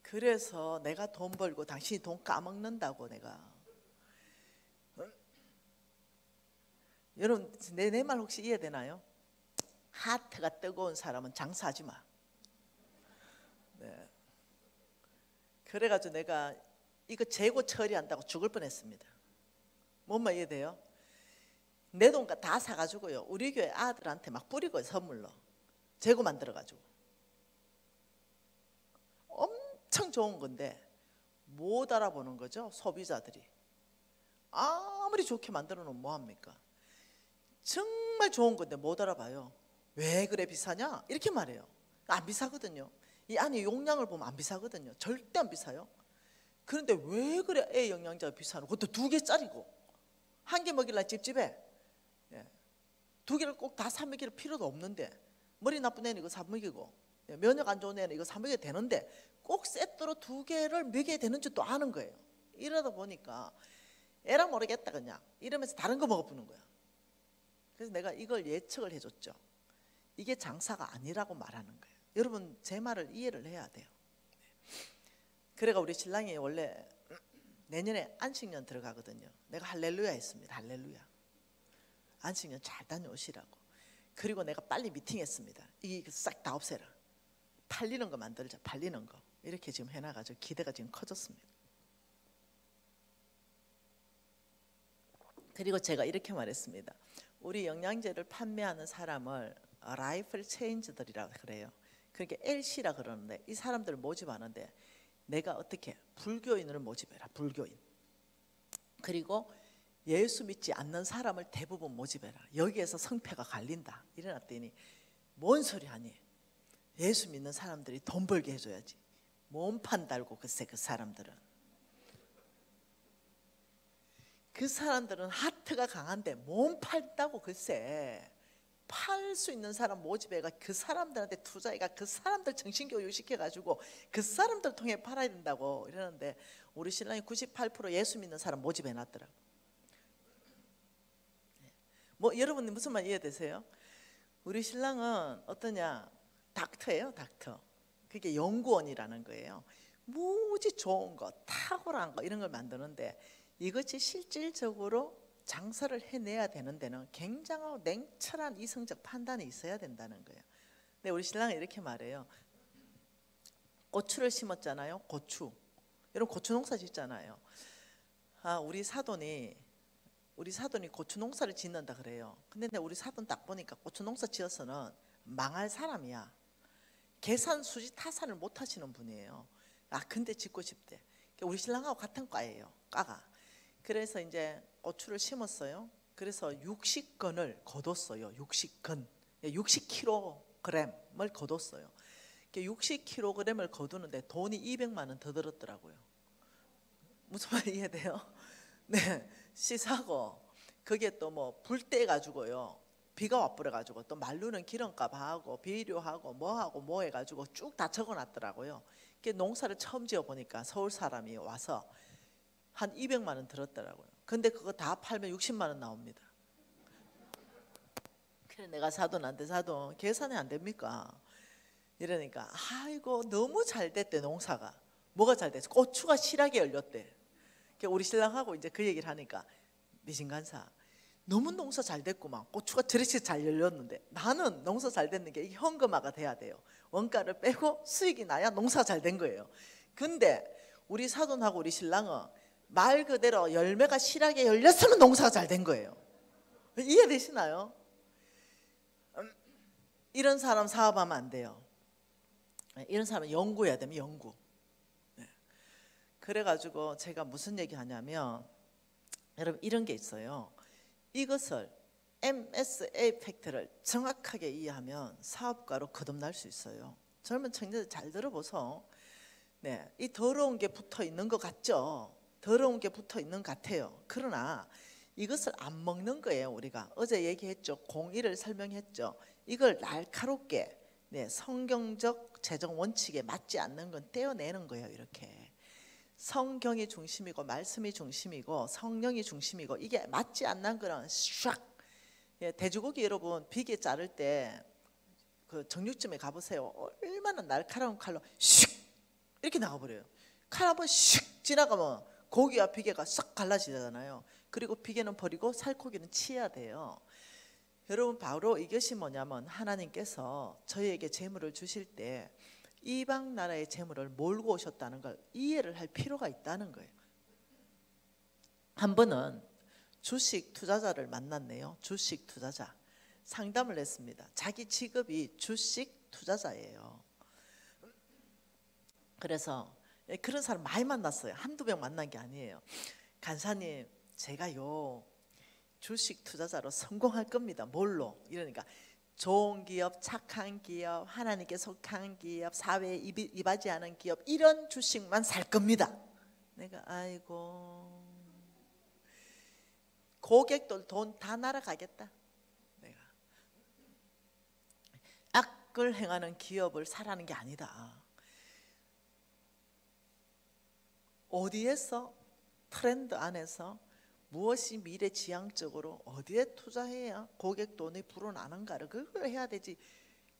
그래서 내가 돈 벌고 당신이 돈 까먹는다고 내가. 여러분 내 말 혹시 이해되나요? 하트가 뜨거운 사람은 장사하지 마. 네. 그래가지고 내가 이거 재고 처리한다고 죽을 뻔했습니다. 뭔 말 이해돼요? 내 돈 다 사가지고요 우리 교회 아들한테 막 뿌리고요. 선물로 재고 만들어가지고 엄청 좋은 건데 못 알아보는 거죠. 소비자들이. 아무리 좋게 만들어 놓으면 뭐합니까? 정말 좋은 건데 못 알아봐요. 왜 그래 비싸냐? 이렇게 말해요. 안 비싸거든요. 이 안에 용량을 보면 안 비싸거든요. 절대 안 비싸요. 그런데 왜 그래 애 영양제가 비싸노? 그것도 2개짜리고 1개 먹일라 찝찝해. 2개를 꼭 다 사 먹일 필요도 없는데 머리 나쁜 애는 이거 사 먹이고 면역 안 좋은 애는 이거 사 먹여야 되는데 꼭 세트로 2개를 먹여야 되는 줄도 아는 거예요. 이러다 보니까 에라 모르겠다 그냥 이러면서 다른 거 먹어보는 거야. 그래서 내가 이걸 예측을 해줬죠. 이게 장사가 아니라고 말하는 거예요. 여러분 제 말을 이해를 해야 돼요. 그래가 우리 신랑이 원래 내년에 안식년 들어가거든요. 내가 할렐루야 했습니다. 할렐루야. 안식년 잘 다녀오시라고. 그리고 내가 빨리 미팅했습니다. 이게 싹 다 없애라. 팔리는 거 만들자. 팔리는 거. 이렇게 지금 해놔가지고 기대가 지금 커졌습니다. 그리고 제가 이렇게 말했습니다. 우리 영양제를 판매하는 사람을 라이프 체인저들이라고 그래요. 그렇게 LC라 그러는데 이 사람들을 모집하는데 내가 어떻게 불교인을 모집해라. 불교인. 그리고 예수 믿지 않는 사람을 대부분 모집해라. 여기에서 성패가 갈린다. 이래놨더니 뭔 소리 하니? 예수 믿는 사람들이 돈 벌게 해줘야지. 몸판 달고 글쎄 그 사람들은. 그 사람들은 하트가 강한데 몸 팔다고 글쎄. 팔 수 있는 사람 모집해가 그 사람들한테 투자해가 그 사람들 정신교육 시켜가지고 그 사람들 통해 팔아야 된다고 이러는데 우리 신랑이 98% 예수 믿는 사람 모집해놨더라고. 뭐 여러분 무슨 말 이해되세요? 우리 신랑은 어떠냐? 닥터예요. 닥터. 그게 연구원이라는 거예요. 무지 좋은 거 탁월한 거 이런 걸 만드는데 이것이 실질적으로 장사를 해내야 되는 데는 굉장히 냉철한 이성적 판단이 있어야 된다는 거예요. 근데 우리 신랑은 이렇게 말해요. 고추를 심었잖아요. 고추. 여러분 고추 농사 짓잖아요. 우리 사돈이 고추 농사를 짓는다 그래요. 근데 우리 사돈 딱 보니까 고추 농사 지어서는 망할 사람이야. 계산 수지 타산을 못 하시는 분이에요. 근데 짓고 싶대. 우리 신랑하고 같은 과예요. 과가. 그래서 이제 고추를 심었어요. 그래서 60건을 거뒀어요. 60건. 60kg을 거뒀어요. 60kg을 거두는데 돈이 200만 원 더 들었더라고요. 무슨 말 이해돼요? 네, 씨 사고 그게 또 뭐 불 떼 가지고요. 비가 와버려 가지고 또 말루는 기름값 하고 비료하고 뭐하고 뭐 해가지고 쭉 다 적어놨더라고요. 농사를 처음 지어 보니까 서울 사람이 와서 한 200만 원 들었더라고요. 근데 그거 다 팔면 60만 원 나옵니다. 그래 내가 사돈한테 사돈 계산이 안 됩니까? 이러니까 아이고 너무 잘 됐대 농사가. 뭐가 잘 됐어? 고추가 실하게 열렸대. 우리 신랑하고 이제 그 얘기를 하니까 미신간사 너무 농사 잘 됐구만. 고추가 저렇게 잘 열렸는데 나는 농사 잘 됐는 게 현금화가 돼야 돼요. 원가를 빼고 수익이 나야 농사가 잘 된 거예요. 근데 우리 사돈하고 우리 신랑은 말 그대로 열매가 실하게 열렸으면 농사가 잘 된 거예요. 이해되시나요? 이런 사람 사업하면 안 돼요. 이런 사람은 연구해야 됩니다. 연구. 그래가지고 제가 무슨 얘기 하냐면, 여러분 이런 게 있어요. 이것을 MSA 팩트를 정확하게 이해하면 사업가로 거듭날 수 있어요. 젊은 청년들 잘 들어보소. 네, 이 더러운 게 붙어 있는 것 같죠? 더러운 게 붙어 있는 것 같아요. 그러나 이것을 안 먹는 거예요. 우리가 어제 얘기했죠. 공의를 설명했죠. 이걸 날카롭게, 네, 성경적 재정 원칙에 맞지 않는 건 떼어내는 거예요. 이렇게 성경이 중심이고 말씀이 중심이고 성령이 중심이고 이게 맞지 않는 거는 샥. 예, 돼지고기 여러분 비계 자를 때 그 정육점에 가보세요. 얼마나 날카로운 칼로 슉 이렇게 나가버려요. 칼 한번 슉 지나가면 고기와 비계가 싹 갈라지잖아요. 그리고 비계는 버리고 살코기는 치해야 돼요. 여러분 바로 이것이 뭐냐면 하나님께서 저희에게 재물을 주실 때 이방 나라의 재물을 몰고 오셨다는 걸 이해를 할 필요가 있다는 거예요. 한 번은 주식 투자자를 만났네요. 주식 투자자. 상담을 했습니다. 자기 직업이 주식 투자자예요. 그래서 그런 사람 많이 만났어요. 한두 명 만난 게 아니에요. 간사님, 제가요 주식 투자자로 성공할 겁니다. 뭘로? 이러니까 좋은 기업, 착한 기업, 하나님께 속한 기업, 사회에 이바지 않은 기업, 이런 주식만 살 겁니다. 내가 아이고, 고객들 돈 다 날아가겠다. 내가 악을 행하는 기업을 사라는 게 아니다. 어디에서 트렌드 안에서 무엇이 미래지향적으로 어디에 투자해야 고객 돈이 불어나는가를 그걸 해야 되지.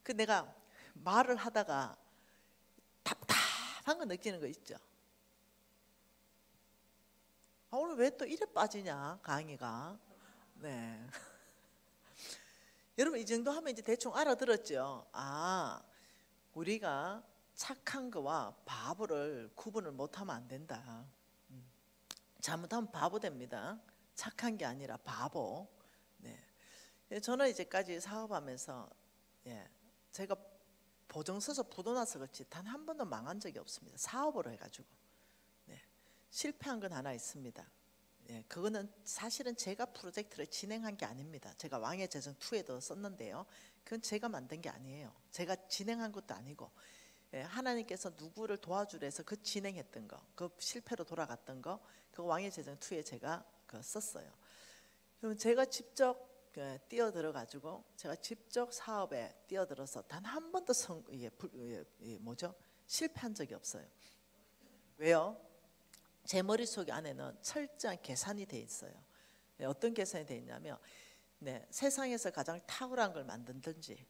그 내가 말을 하다가 답답한 거 느끼는 거 있죠. 아, 오늘 왜 또 이래 빠지냐 강의가. 네. 여러분 이 정도 하면 이제 대충 알아들었죠. 아, 우리가 착한 거와 바보를 구분을 못하면 안 된다. 잘못하면 바보 됩니다. 착한 게 아니라 바보. 네. 저는 이제까지 사업하면서 제가 보증 서서 부도 나서 그렇지 단 한 번도 망한 적이 없습니다. 사업으로 해가지고. 네. 실패한 건 하나 있습니다. 그거는 사실은 제가 프로젝트를 진행한 게 아닙니다. 제가 왕의 재정 2에도 썼는데요. 그건 제가 만든 게 아니에요. 제가 진행한 것도 아니고 하나님께서 누구를 도와주려 해서 그 진행했던 거, 그 실패로 돌아갔던 거, 그 왕의 재정 2에 제가 썼어요. 그럼 제가 직접 뛰어들어 가지고 제가 직접 사업에 뛰어들어서 단 한 번도 실패한 적이 없어요. 왜요? 제 머릿속 안에는 철저한 계산이 돼 있어요. 어떤 계산이 돼 있냐면 세상에서 가장 탁월한 걸 만든든지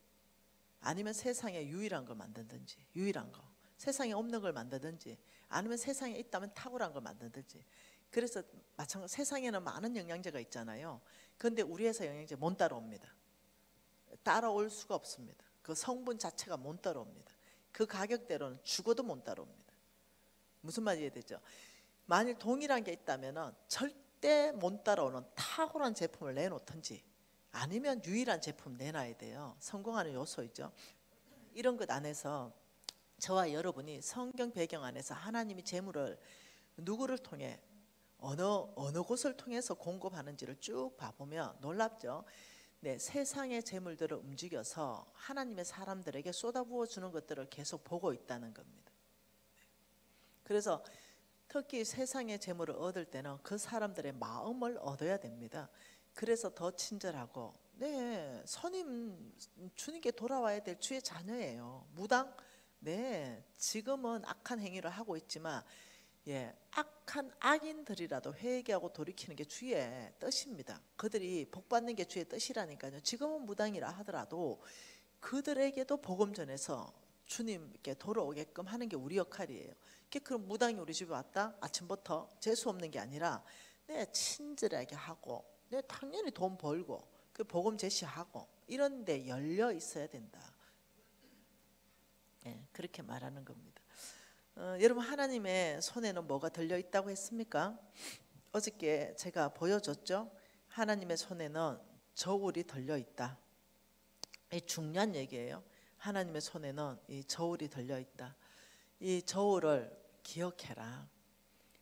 아니면 세상에 유일한 걸 만든든지, 유일한 거, 세상에 없는 걸 만들든지 아니면 세상에 있다면 탁월한 걸 만들든지. 그래서 마찬가지로 세상에는 많은 영양제가 있잖아요. 그런데 우리 회사 영양제 못 따라옵니다. 따라올 수가 없습니다. 그 성분 자체가 못 따라옵니다. 그 가격대로는 죽어도 못 따라옵니다. 무슨 말이 이해되죠? 만일 동일한 게 있다면 절대 못 따라오는 탁월한 제품을 내놓든지 아니면 유일한 제품 내놔야 돼요. 성공하는 요소이죠. 이런 것 안에서 저와 여러분이 성경 배경 안에서 하나님이 재물을 누구를 통해 어느 곳을 통해서 공급하는지를 쭉 봐보면 놀랍죠. 세상의 재물들을 움직여서 하나님의 사람들에게 쏟아부어 주는 것들을 계속 보고 있다는 겁니다. 그래서 특히 세상의 재물을 얻을 때는 그 사람들의 마음을 얻어야 됩니다. 그래서 더 친절하고 선임 주님께 돌아와야 될 주의 자녀예요. 무당? 지금은 악한 행위를 하고 있지만 악한 악인들이라도 회개하고 돌이키는 게 주의 뜻입니다. 그들이 복받는 게 주의 뜻이라니까요. 지금은 무당이라 하더라도 그들에게도 복음 전해서 주님께 돌아오게끔 하는 게 우리 역할이에요. 그럼 무당이 우리 집에 왔다? 아침부터 재수 없는 게 아니라 친절하게 하고 당연히 돈 벌고 그 복음 제시하고 이런 데 열려 있어야 된다. 그렇게 말하는 겁니다. 여러분 하나님의 손에는 뭐가 들려 있다고 했습니까? 어저께 제가 보여줬죠. 하나님의 손에는 저울이 들려 있다. 이 중요한 얘기예요. 하나님의 손에는 이 저울이 들려 있다. 이 저울을 기억해라.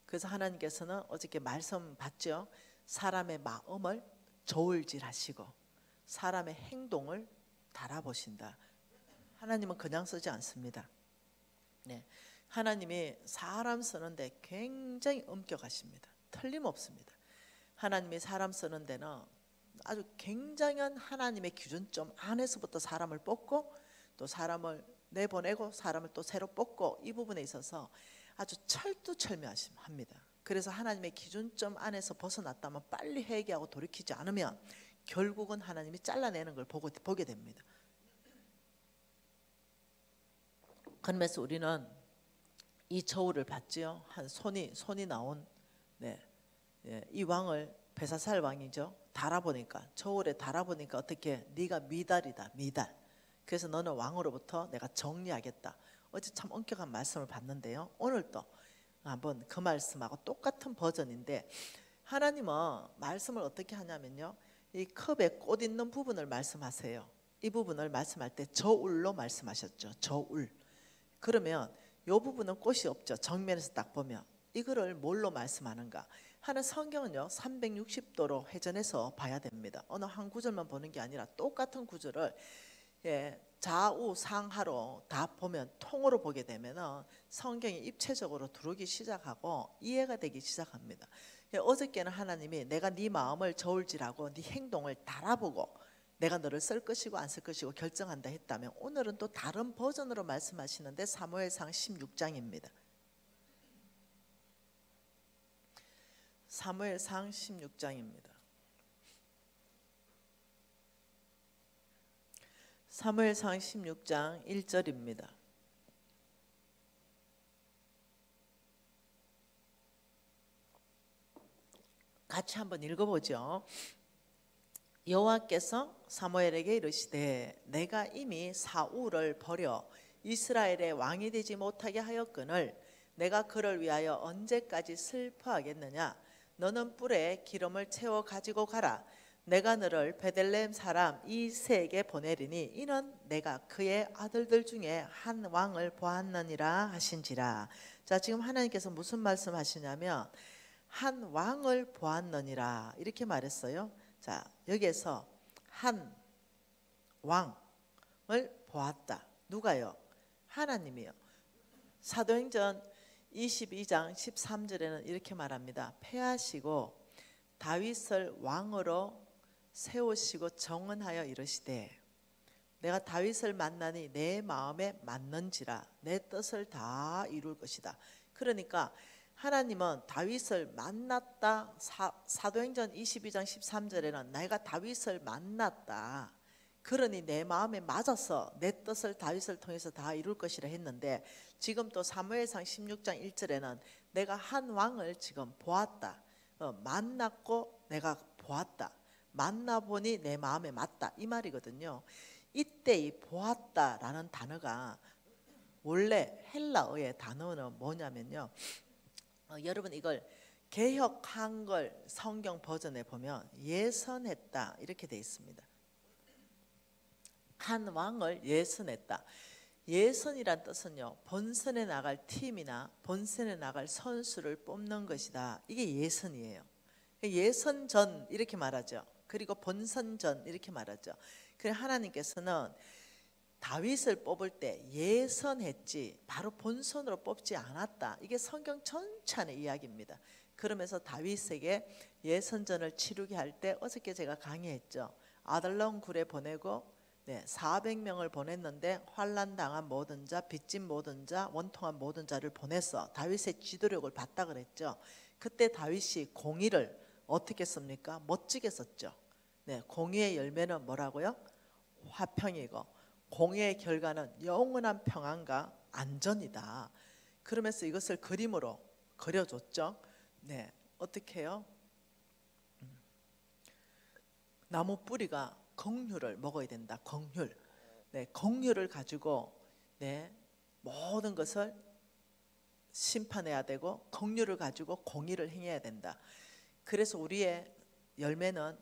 그래서 하나님께서는 어저께 말씀 봤죠. 사람의 마음을 저울질하시고 사람의 행동을 달아보신다. 하나님은 그냥 쓰지 않습니다. 네, 하나님이 사람 쓰는데 굉장히 엄격하십니다. 틀림없습니다. 하나님이 사람 쓰는 데는 아주 굉장한 하나님의 기준점 안에서부터 사람을 뽑고 또 사람을 내보내고 사람을 또 새로 뽑고 이 부분에 있어서 아주 철두철미합니다. 그래서 하나님의 기준점 안에서 벗어났다면 빨리 회개하고 돌이키지 않으면 결국은 하나님이 잘라내는 걸 보게 됩니다. 그러면서 우리는 이 저울을 봤지요. 한 손이 나온 이 왕을 베사살 왕이죠. 달아보니까 저울에 달아보니까 어떻게 네가 미달이다 미달. 그래서 너는 왕으로부터 내가 정리하겠다. 어제 참 엄격한 말씀을 봤는데요. 오늘 또 한번 그 말씀하고 똑같은 버전인데 하나님은 말씀을 어떻게 하냐면요. 이 컵에 꽃 있는 부분을 말씀하세요. 이 부분을 말씀할 때 저울로 말씀하셨죠. 저울. 그러면 이 부분은 꽃이 없죠. 정면에서 딱 보면. 이거를 뭘로 말씀하는가? 하는 성경은요 360도로 회전해서 봐야 됩니다. 어느 한 구절만 보는 게 아니라 똑같은 구절을 좌우상하로 다 보면 통으로 보게 되면 성경이 입체적으로 들어오기 시작하고 이해가 되기 시작합니다. 어저께는 하나님이 내가 네 마음을 저울질하고 네 행동을 달아보고 내가 너를 쓸 것이고 안 쓸 것이고 결정한다 했다면 오늘은 또 다른 버전으로 말씀하시는데 사무엘상 16장입니다. 사무엘상 16장입니다. 사무엘상 16장 1절입니다. 같이 한번 읽어보죠. 여호와께서 사무엘에게 이르시되 내가 이미 사울을 버려 이스라엘의 왕이 되지 못하게 하였거늘 내가 그를 위하여 언제까지 슬퍼하겠느냐. 너는 뿔에 기름을 채워 가지고 가라. 내가 너를 베들레헴 사람 이새에게 보내리니 이는 내가 그의 아들들 중에 한 왕을 보았느니라 하신지라. 자, 지금 하나님께서 무슨 말씀하시냐면 한 왕을 보았느니라 이렇게 말했어요. 자, 여기에서 한 왕을 보았다. 누가요? 하나님이요. 사도행전 22장 13절에는 이렇게 말합니다. 패하시고 다윗을 왕으로 세우시고 정언하여 이르시되 내가 다윗을 만나니 내 마음에 맞는지라 내 뜻을 다 이룰 것이다. 그러니까 하나님은 다윗을 만났다. 사도행전 22장 13절에는 내가 다윗을 만났다. 그러니 내 마음에 맞아서 내 뜻을 다윗을 통해서 다 이룰 것이라 했는데 지금 또 사무엘상 16장 1절에는 내가 한 왕을 지금 보았다. 만났고 내가 보았다. 만나보니 내 마음에 맞다. 이 말이거든요. 이때 이 보았다라는 단어가 원래 헬라어의 단어는 뭐냐면요. 여러분 이걸 개역 한글 성경 버전에 보면 예선했다 이렇게 돼 있습니다. 한 왕을 예선했다. 예선이란 뜻은요 본선에 나갈 팀이나 본선에 나갈 선수를 뽑는 것이다. 이게 예선이에요. 예선전 이렇게 말하죠. 그리고 본선전 이렇게 말하죠. 그래서 하나님께서는 다윗을 뽑을 때 예선했지 바로 본선으로 뽑지 않았다. 이게 성경 전체 안의 이야기입니다. 그러면서 다윗에게 예선전을 치르게 할 때 어저께 제가 강의했죠. 아달람 굴에 보내고 400명을 보냈는데 환난당한 모든 자, 빚진 모든 자, 원통한 모든 자를 보내서 다윗의 지도력을 봤다 그랬죠. 그때 다윗이 공의를 어떻게 씁니까? 멋지게 썼죠. 공의의 열매는 뭐라고요? 화평이고 공의의 결과는 영원한 평안과 안전이다. 그러면서 이것을 그림으로 그려줬죠. 어떻게 해요? 나무 뿌리가 긍휼을 먹어야 된다. 긍휼. 긍휼을 가지고 모든 것을 심판해야 되고 긍휼을 가지고 공의를 행해야 된다. 그래서 우리의 열매는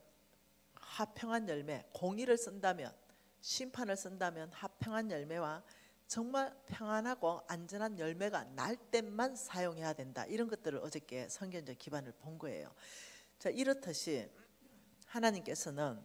화평한 열매, 공의를 쓴다면, 심판을 쓴다면 화평한 열매와 정말 평안하고 안전한 열매가 날 때만 사용해야 된다. 이런 것들을 어저께 성경적 기반을 본 거예요. 자, 이렇듯이 하나님께서는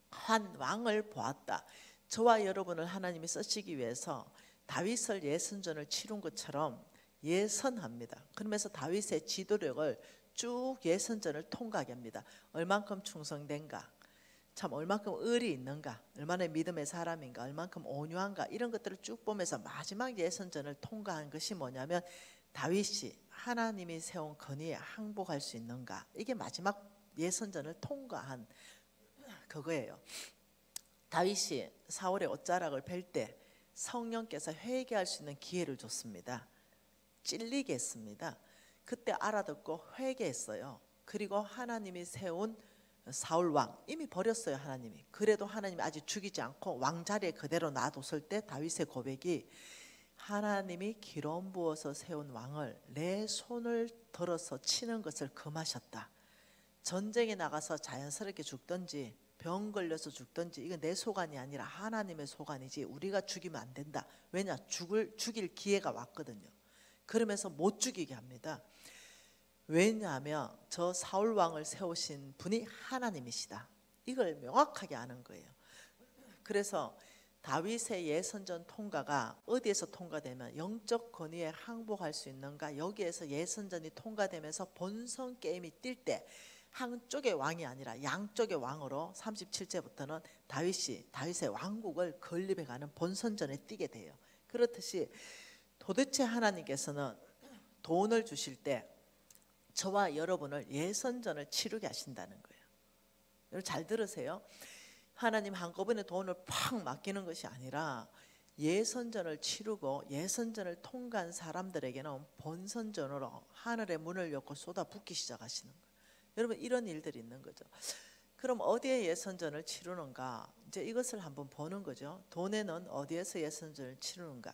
한 왕을 보았다. 저와 여러분을 하나님이 쓰시기 위해서 다윗을 예선전을 치룬 것처럼 예선합니다. 그러면서 다윗의 지도력을 쭉 예선전을 통과하게 합니다. 얼만큼 충성된가, 참 얼만큼 의리 있는가, 얼마나 믿음의 사람인가, 얼만큼 온유한가, 이런 것들을 쭉 보면서 마지막 예선전을 통과한 것이 뭐냐면 다윗이 하나님이 세운 건의에 항복할 수 있는가, 이게 마지막 예선전을 통과한 그거예요. 다윗이 사울의 옷자락을 벨 때 성령께서 회개할 수 있는 기회를 줬습니다. 찔리게 했습니다. 그때 알아듣고 회개했어요. 그리고 하나님이 세운 사울 왕 이미 버렸어요. 하나님이. 그래도 하나님이 아직 죽이지 않고 왕자리에 그대로 놔뒀을 때 다윗의 고백이 하나님이 기름 부어서 세운 왕을 내 손을 들어서 치는 것을 금하셨다. 전쟁에 나가서 자연스럽게 죽든지 병 걸려서 죽든지 이건 내 소관이 아니라 하나님의 소관이지 우리가 죽이면 안 된다. 왜냐? 죽일 기회가 왔거든요. 그러면서 못 죽이게 합니다. 왜냐하면 저 사울 왕을 세우신 분이 하나님이시다. 이걸 명확하게 아는 거예요. 그래서 다윗의 예선전 통과가 어디에서 통과되면 영적 권위에 항복할 수 있는가, 여기에서 예선전이 통과되면서 본성 게임이 뛸 때 한쪽의 왕이 아니라 양쪽의 왕으로 37제부터는 다윗의 왕국을 건립해가는 본선전에 뛰게 돼요. 그렇듯이 도대체 하나님께서는 돈을 주실 때 저와 여러분을 예선전을 치르게 하신다는 거예요. 여러분 잘 들으세요. 하나님 한꺼번에 돈을 팍 맡기는 것이 아니라 예선전을 치르고 예선전을 통과한 사람들에게는 본선전으로 하늘의 문을 열고 쏟아붓기 시작하시는 거예요. 여러분 이런 일들이 있는 거죠. 그럼 어디에 예선전을 치르는가? 이제 이것을 한번 보는 거죠. 돈에는 어디에서 예선전을 치르는가?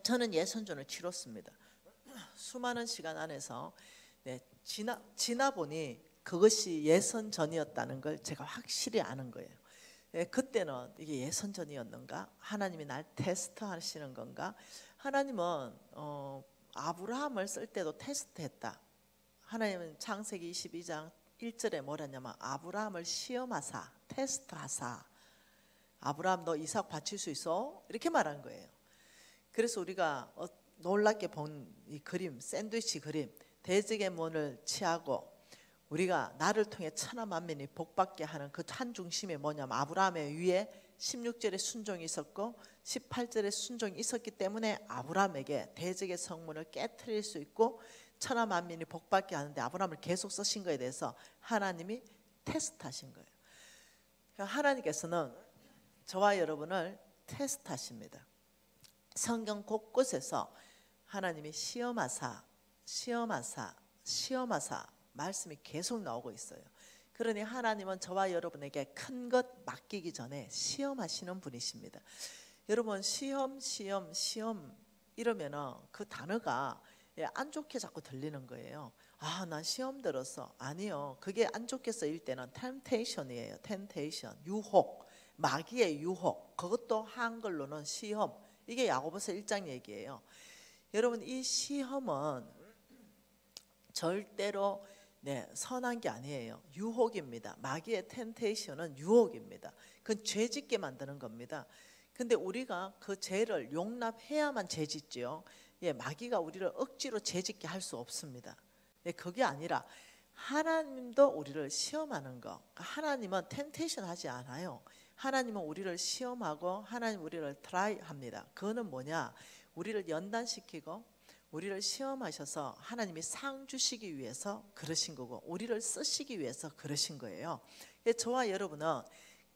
저는 예선전을 치렀습니다. 수많은 시간 안에서 지나보니 그것이 예선전이었다는 걸 제가 확실히 아는 거예요. 그때는 이게 예선전이었는가? 하나님이 날 테스트하시는 건가? 하나님은 아브라함을 쓸 때도 테스트했다. 하나님은 창세기 22장 1절에 뭐랬냐면 아브라함을 시험하사 테스트하사, 아브라함 너 이삭 바칠 수 있어? 이렇게 말한 거예요. 그래서 우리가 놀랍게 본 이 그림, 샌드위치 그림, 대적의 문을 취하고 우리가 나를 통해 천하 만민이 복받게 하는 그 한 중심이 뭐냐면 아브라함의 위에 16절에 순종이 있었고 18절에 순종이 있었기 때문에 아브라함에게 대적의 성문을 깨트릴 수 있고 천하 만민이 복받게 하는데 아브라함을 계속 쓰신 거에 대해서 하나님이 테스트하신 거예요. 하나님께서는 저와 여러분을 테스트하십니다. 성경 곳곳에서 하나님이 시험하사 말씀이 계속 나오고 있어요. 그러니 하나님은 저와 여러분에게 큰 것 맡기기 전에 시험하시는 분이십니다. 여러분 시험 이러면은 그 단어가 안 좋게 자꾸 들리는 거예요. 아, 난 시험 들었어. 아니요. 그게 안 좋게 쓰일 때는 temptation이에요. temptation, 유혹, 마귀의 유혹. 그것도 한글로는 시험. 이게 야고보서 1장 얘기예요. 여러분 이 시험은 절대로 선한 게 아니에요. 유혹입니다. 마귀의 temptation은 유혹입니다. 그건 죄 짓게 만드는 겁니다. 근데 우리가 그 죄를 용납해야만 죄 짓지요. 마귀가 우리를 억지로 죄 짓게 할 수 없습니다. 그게 아니라 하나님도 우리를 시험하는 거. 하나님은 temptation 하지 않아요. 하나님은 우리를 시험하고 하나님 우리를 트라이 합니다. 그거는 뭐냐? 우리를 연단시키고 우리를 시험하셔서 하나님이 상 주시기 위해서 그러신 거고 우리를 쓰시기 위해서 그러신 거예요. 저와 여러분은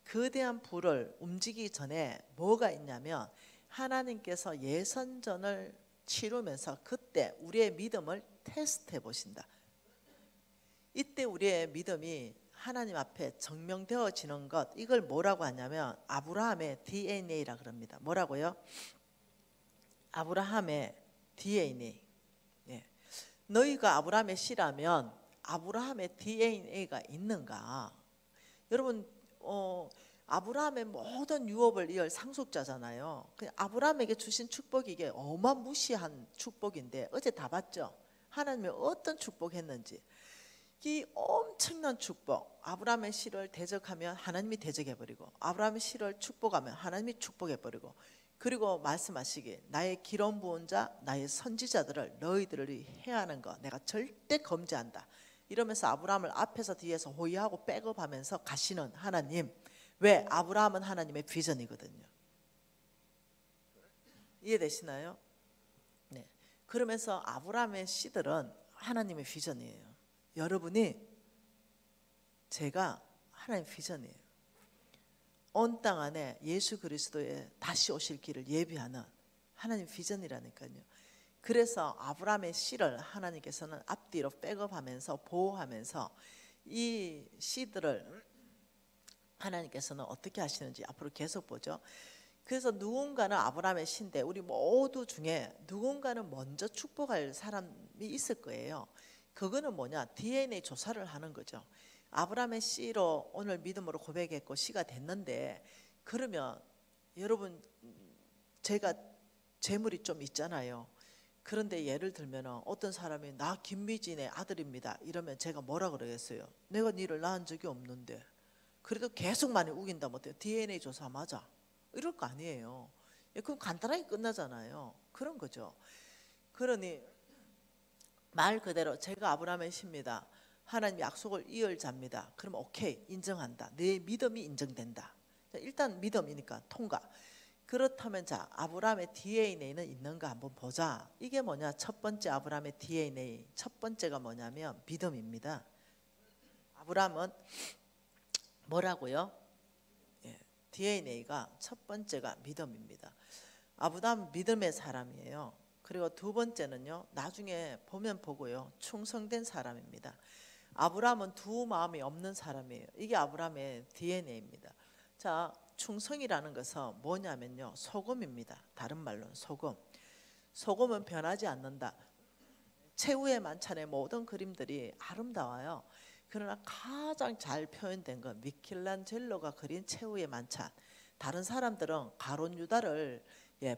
거대한 불을 움직이기 전에 뭐가 있냐면 하나님께서 예선전을 치르면서 그때 우리의 믿음을 테스트해 보신다. 이때 우리의 믿음이 하나님 앞에 증명되어지는 것, 이걸 뭐라고 하냐면 아브라함의 DNA라 그럽니다. 뭐라고요? 아브라함의 DNA. 예. 너희가 아브라함의 씨라면 아브라함의 DNA가 있는가? 여러분 아브라함의 모든 유업을 이을 상속자잖아요. 아브라함에게 주신 축복이 이게 어마무시한 축복인데 어제 다 봤죠? 하나님이 어떤 축복했는지. 이 엄청난 축복, 아브라함의 씨를 대적하면 하나님이 대적해버리고 아브라함의 씨를 축복하면 하나님이 축복해버리고, 그리고 말씀하시기 나의 기름 부은 자 나의 선지자들을 너희들을 해하는 거 내가 절대 금지한다 이러면서 아브라함을 앞에서 뒤에서 호위하고 백업하면서 가시는 하나님. 왜? 아브라함은 하나님의 비전이거든요. 이해되시나요? 네. 그러면서 아브라함의 씨들은 하나님의 비전이에요. 여러분이 제가 하나님의 비전이에요. 온 땅 안에 예수 그리스도의 다시 오실 길을 예비하는 하나님의 비전이라니까요. 그래서 아브라함의 씨를 하나님께서는 앞뒤로 백업하면서 보호하면서 이 씨들을 하나님께서는 어떻게 하시는지 앞으로 계속 보죠. 그래서 누군가는 아브라함의 씨인데 우리 모두 중에 누군가는 먼저 축복할 사람이 있을 거예요. 그거는 뭐냐? DNA 조사를 하는 거죠. 아브라함의 씨로 오늘 믿음으로 고백했고 씨가 됐는데, 그러면 여러분 제가 재물이 좀 있잖아요. 그런데 예를 들면 어떤 사람이 나 김미진의 아들입니다 이러면 제가 뭐라 그러겠어요? 내가 니를 낳은 적이 없는데. 그래도 계속 많이 우긴다면 어때요? DNA 조사 맞아? 이럴 거 아니에요. 그럼 간단하게 끝나잖아요. 그런 거죠. 그러니 말 그대로 제가 아브라함의 씨입니다. 하나님 약속을 이을 자입니다. 그럼 오케이, 인정한다. 내 믿음이 인정된다. 일단 믿음이니까 통과. 그렇다면 자, 아브라함의 DNA는 있는가 한번 보자. 이게 뭐냐? 첫 번째 아브라함의 DNA. 첫 번째가 뭐냐면 믿음입니다. 아브라함은 뭐라고요? 예, DNA가 첫 번째가 믿음입니다. 아브라함 믿음의 사람이에요. 그리고 두 번째는요, 나중에 보면 보고요, 충성된 사람입니다. 아브라함은 두 마음이 없는 사람이에요. 이게 아브라함의 DNA입니다. 자, 충성이라는 것은 뭐냐면요, 소금입니다. 다른 말로는 소금. 소금은 변하지 않는다. 최후의 만찬의 모든 그림들이 아름다워요. 그러나 가장 잘 표현된 건 미켈란젤로가 그린 최후의 만찬. 다른 사람들은 가룟 유다를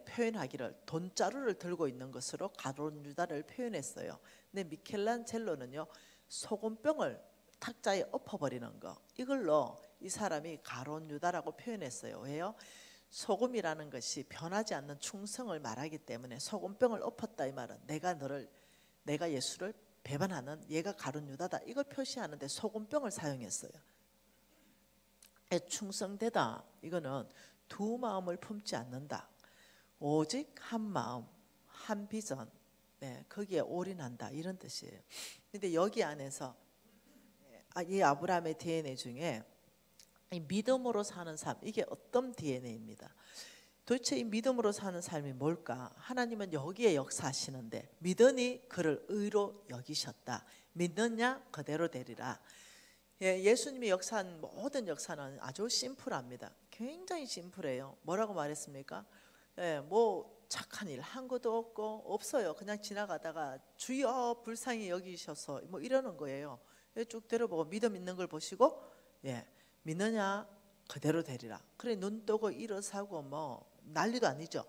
표현하기를 돈자루를 들고 있는 것으로 가룟 유다를 표현했어요. 근데 미켈란젤로는요, 소금병을 탁자에 엎어버리는 거, 이걸로 이 사람이 가룟 유다라고 표현했어요. 왜요? 소금이라는 것이 변하지 않는 충성을 말하기 때문에 소금병을 엎었다 이 말은 내가 예수를 배반하는 얘가 가룟 유다다 이걸 표시하는데 소금병을 사용했어요. 충성되다 이거는 두 마음을 품지 않는다. 오직 한 마음, 한 비전, 거기에 올인한다 이런 뜻이에요. 근데 여기 안에서 이 아브라함의 DNA 중에 이 믿음으로 사는 삶, 이게 어떤 DNA입니다. 도대체 이 믿음으로 사는 삶이 뭘까? 하나님은 여기에 역사하시는데 믿으니 그를 의로 여기셨다. 믿느냐 그대로 되리라. 예수님이 역사한 모든 역사는 아주 심플합니다. 굉장히 심플해요. 뭐라고 말했습니까? 뭐 착한 일 한 것도 없어요. 그냥 지나가다가 주여 불쌍히 여기셔서 뭐 이러는 거예요. 쭉 들어보고 믿음 있는 걸 보시고 믿느냐 그대로 되리라. 그래 눈 뜨고 일어서고 뭐 난리도 아니죠.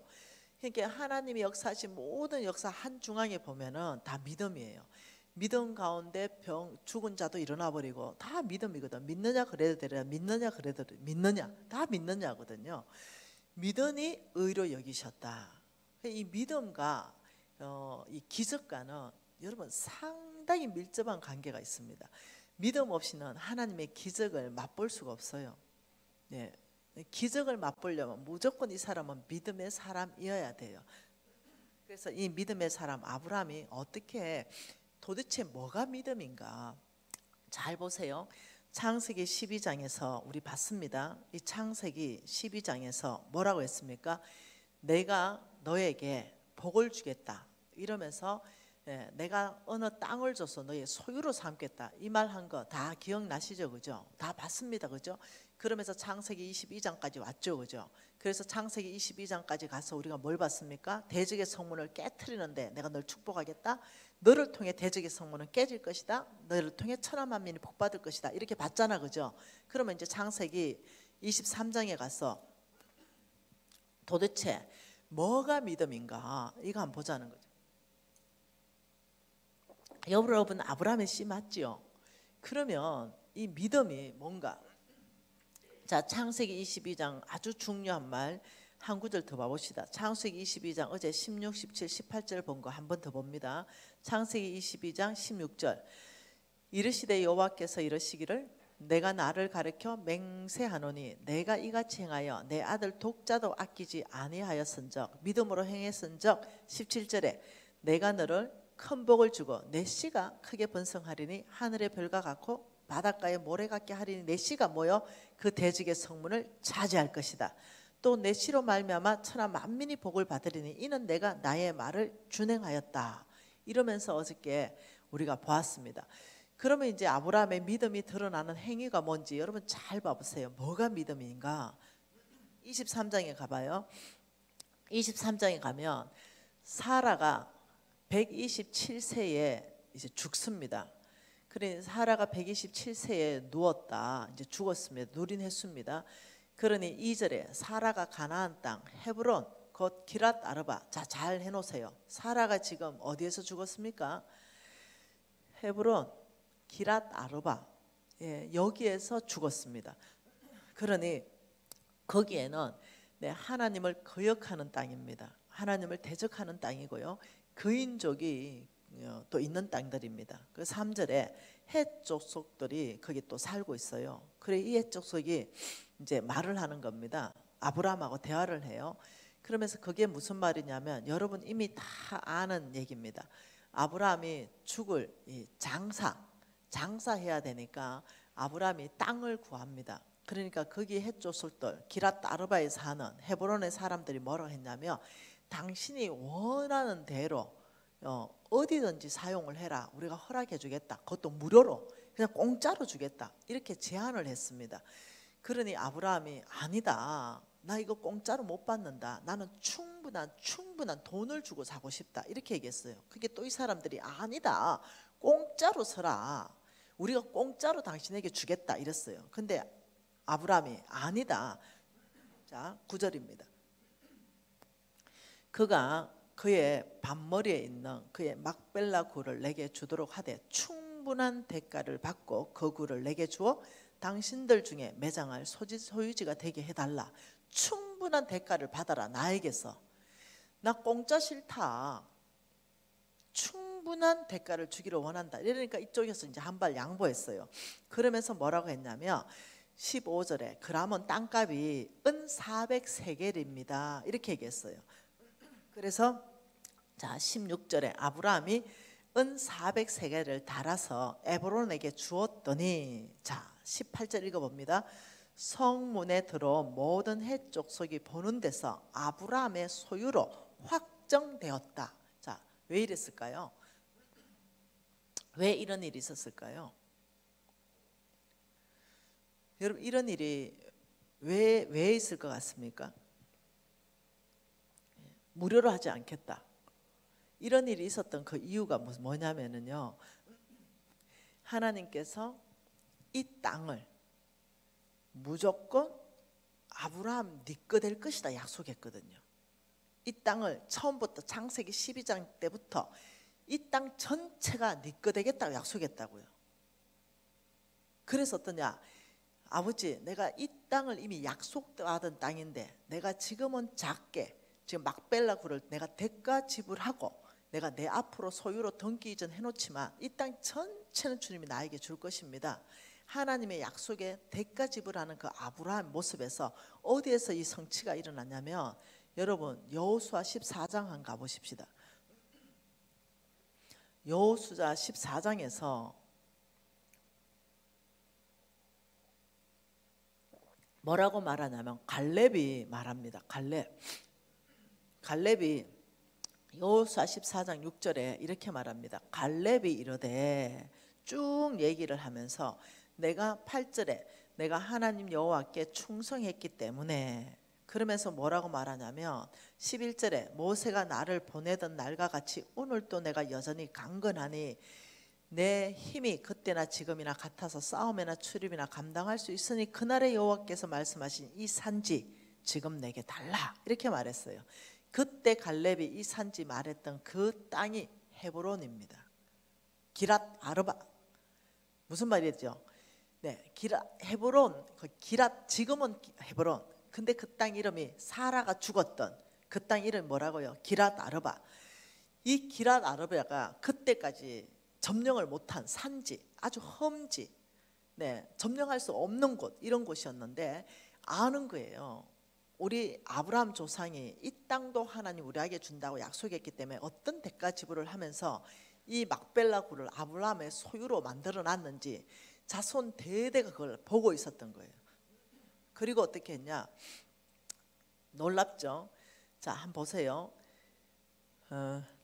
그러니까 하나님이 역사하신 모든 역사 한 중앙에 보면은 다 믿음이에요. 믿음 가운데 죽은 자도 일어나 버리고 다 믿음이거든. 믿느냐 그래도 되리라. 믿느냐 그래도 믿느냐 다 믿느냐거든요. 믿으니 의로 여기셨다. 이 믿음과 이 기적과는 여러분 상당히 밀접한 관계가 있습니다. 믿음 없이는 하나님의 기적을 맛볼 수가 없어요. 기적을 맛보려면 무조건 이 사람은 믿음의 사람이어야 돼요. 그래서 이 믿음의 사람 아브라함이 어떻게 도대체 뭐가 믿음인가? 잘 보세요. 창세기 12장에서 우리 봤습니다. 이 창세기 12장에서 뭐라고 했습니까? 내가 너에게 복을 주겠다 이러면서 예, 내가 어느 땅을 줘서 너의 소유로 삼겠다 이 말 한 거 다 기억나시죠? 그죠? 다 봤습니다. 그죠? 그러면서 창세기 22장까지 왔죠. 그죠? 그래서 창세기 22장까지 가서 우리가 뭘 봤습니까? 대적의 성문을 깨트리는데 내가 널 축복하겠다. 너를 통해 대적의 성문은 깨질 것이다. 너를 통해 천하 만민이 복받을 것이다. 이렇게 봤잖아. 그죠? 그러면 이제 창세기 23장에 가서 도대체 뭐가 믿음인가 이거 한번 보자는 거죠. 여러분 아브라함의 씨 맞죠? 그러면 이 믿음이 뭔가? 자, 창세기 22장 아주 중요한 말 한 구절 더 봐봅시다. 창세기 22장 어제 16, 17, 18절 본 거 한 번 더 봅니다. 창세기 22장 16절 이르시되 여호와께서 이르시기를 내가 나를 가르쳐 맹세하노니 내가 이같이 행하여 내 아들 독자도 아끼지 아니하였은적 믿음으로 행했은적 17절에 내가 너를 큰 복을 주고 내 씨가 크게 번성하리니 하늘의 별과 같고 바닷가의 모래 같게 하리니 내 씨가 모여 그 대적의 성문을 차지할 것이다. 또 내 씨로 말미암아 천하 만민이 복을 받으리니 이는 내가 나의 말을 준행하였다. 이러면서 어저께 우리가 보았습니다. 그러면 이제 아브라함의 믿음이 드러나는 행위가 뭔지 여러분 잘 봐보세요. 뭐가 믿음인가? 23장에 가봐요. 23장에 가면 사라가 127세에 이제 죽습니다. 그래 사라가 127세에 누웠다. 이제 죽었습니다. 누린 했습니다. 그러니 2절에 사라가 가나안 땅 헤브론 곧 기랏 아르바. 자, 잘 해놓으세요. 사라가 지금 어디에서 죽었습니까? 헤브론 기랏 아르바. 예, 여기에서 죽었습니다. 그러니 거기에는 하나님을 거역하는 땅입니다. 하나님을 대적하는 땅이고요. 그인족이 또 있는 땅들입니다. 그 3절에 헷 족속들이 거기 또 살고 있어요. 그래 이 헷 족속이 이제 말을 하는 겁니다. 아브라함하고 대화를 해요. 그러면서 그게 무슨 말이냐면 여러분 이미 다 아는 얘기입니다. 아브라함이 죽을 이 장사해야 되니까 아브라함이 땅을 구합니다. 그러니까 거기 헷 족속들 기랏 아르바에 사는 헤브론의 사람들이 뭐라고 했냐면 당신이 원하는 대로 어디든지 사용을 해라. 우리가 허락해 주겠다. 그것도 무료로 그냥 공짜로 주겠다. 이렇게 제안을 했습니다. 그러니 아브라함이 아니다. 나 이거 공짜로 못 받는다. 나는 충분한 돈을 주고 사고 싶다. 이렇게 얘기했어요. 그게 또 이 사람들이 아니다. 공짜로 서라. 우리가 공짜로 당신에게 주겠다. 이랬어요. 근데 아브라함이 아니다. 자, 9절입니다. 그가 그의 반머리에 있는 그의 막벨라 굴을 내게 주도록 하되 충분한 대가를 받고 그 굴을 내게 주어 당신들 중에 매장할 소유지가 되게 해달라. 충분한 대가를 받아라. 나에게서. 나 공짜 싫다. 충분한 대가를 주기를 원한다. 이러니까 이쪽에서 이제 한 발 양보했어요. 그러면서 뭐라고 했냐면 15절에 그라면 땅값이 은 400세겔입니다. 이렇게 얘기했어요. 그래서 자 16절에 아브라함이 은 400세겔을 달아서 에브론에게 주었더니 자 18절 읽어봅니다. 성문에 들어 모든 헷 족속이 보는 데서 아브라함의 소유로 확정되었다. 자, 왜 이랬을까요? 왜 이런 일이 있었을까요? 여러분 이런 일이 왜 있을 것 같습니까? 무료로 하지 않겠다. 이런 일이 있었던 그 이유가 뭐냐면요. 하나님께서 이 땅을 무조건 아브라함 네 거 될 것이다 약속했거든요. 이 땅을 처음부터 창세기 12장 때부터 이 땅 전체가 네 거 되겠다고 약속했다고요. 그래서 어떠냐? 아버지, 내가 이 땅을 이미 약속받은 땅인데 내가 지금은 작게 지금 막벨라 굴을 내가 대가 지불하고 내가 내 앞으로 소유로 등기 이전 해놓지만 이 땅 전체는 주님이 나에게 줄 것입니다. 하나님의 약속에 대가 지불하는 그 아브라함 모습에서 어디에서 이 성취가 일어났냐면 여러분 여호수아 14장 한번 가보십시다. 여호수아 14장에서 뭐라고 말하냐면 갈렙이 말합니다. 갈렙이 여호수아 14장 6절에 이렇게 말합니다. 갈렙이 이르되 쭉 얘기를 하면서 내가 8절에 내가 하나님 여호와께 충성했기 때문에, 그러면서 뭐라고 말하냐면 11절에 모세가 나를 보내던 날과 같이 오늘도 내가 여전히 강건하니 내 힘이 그때나 지금이나 같아서 싸움이나 출입이나 감당할 수 있으니 그날에 여호와께서 말씀하신 이 산지 지금 내게 달라, 이렇게 말했어요. 그때 갈렙이 이 산지 말했던 그 땅이 헤브론입니다. 기랏 아르바. 무슨 말이죠? 네, 헤브론, 그 기랏, 지금은 헤브론. 근데 그 땅 이름이 사라가 죽었던 그 땅 이름이 뭐라고요? 기랏 아르바. 이 기랏 아르바가 그때까지 점령을 못한 산지, 아주 험지, 네, 점령할 수 없는 곳, 이런 곳이었는데 아는 거예요. 우리 아브라함 조상이 이 땅도 하나님 우리에게 준다고 약속했기 때문에 어떤 대가 지불을 하면서 이 막벨라 굴을 아브라함의 소유로 만들어 놨는지 자손 대대가 그걸 보고 있었던 거예요. 그리고 어떻게 했냐? 놀랍죠? 자, 한번 보세요.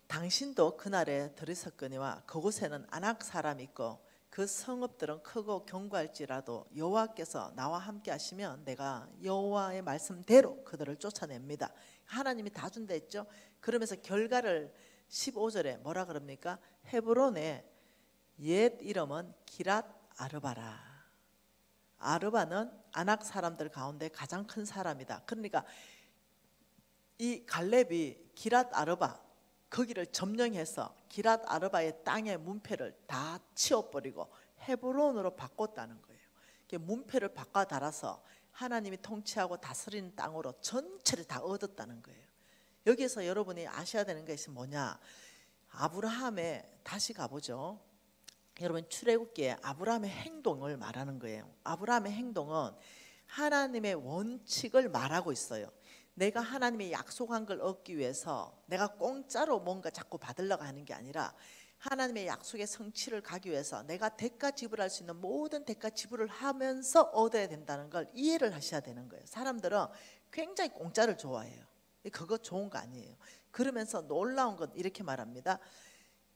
당신도 그날에 들으셨거니와 그곳에는 아낙 사람이 있고 그 성읍들은 크고 견고할지라도 여호와께서 나와 함께 하시면 내가 여호와의 말씀대로 그들을 쫓아냅니다. 하나님이 다 준다 했죠. 그러면서 결과를 15절에 뭐라 그럽니까? 헤브론의 옛 이름은 기랏 아르바라. 아르바는 아낙 사람들 가운데 가장 큰 사람이다. 그러니까 이 갈렙이 기랏 아르바 거기를 점령해서 기랏 아르바의 땅의 문패를 다 치워버리고 헤브론으로 바꿨다는 거예요. 문패를 바꿔 달아서 하나님이 통치하고 다스리는 땅으로 전체를 다 얻었다는 거예요. 여기에서 여러분이 아셔야 되는 것이 뭐냐? 아브라함의, 다시 가보죠. 여러분 출애굽기에 아브라함의 행동을 말하는 거예요. 아브라함의 행동은 하나님의 원칙을 말하고 있어요. 내가 하나님의 약속한 걸 얻기 위해서 내가 공짜로 뭔가 자꾸 받으려고 하는 게 아니라 하나님의 약속의 성취를 가기 위해서 내가 대가 지불할 수 있는 모든 대가 지불을 하면서 얻어야 된다는 걸 이해를 하셔야 되는 거예요. 사람들은 굉장히 공짜를 좋아해요. 그거 좋은 거 아니에요. 그러면서 놀라운 건 이렇게 말합니다.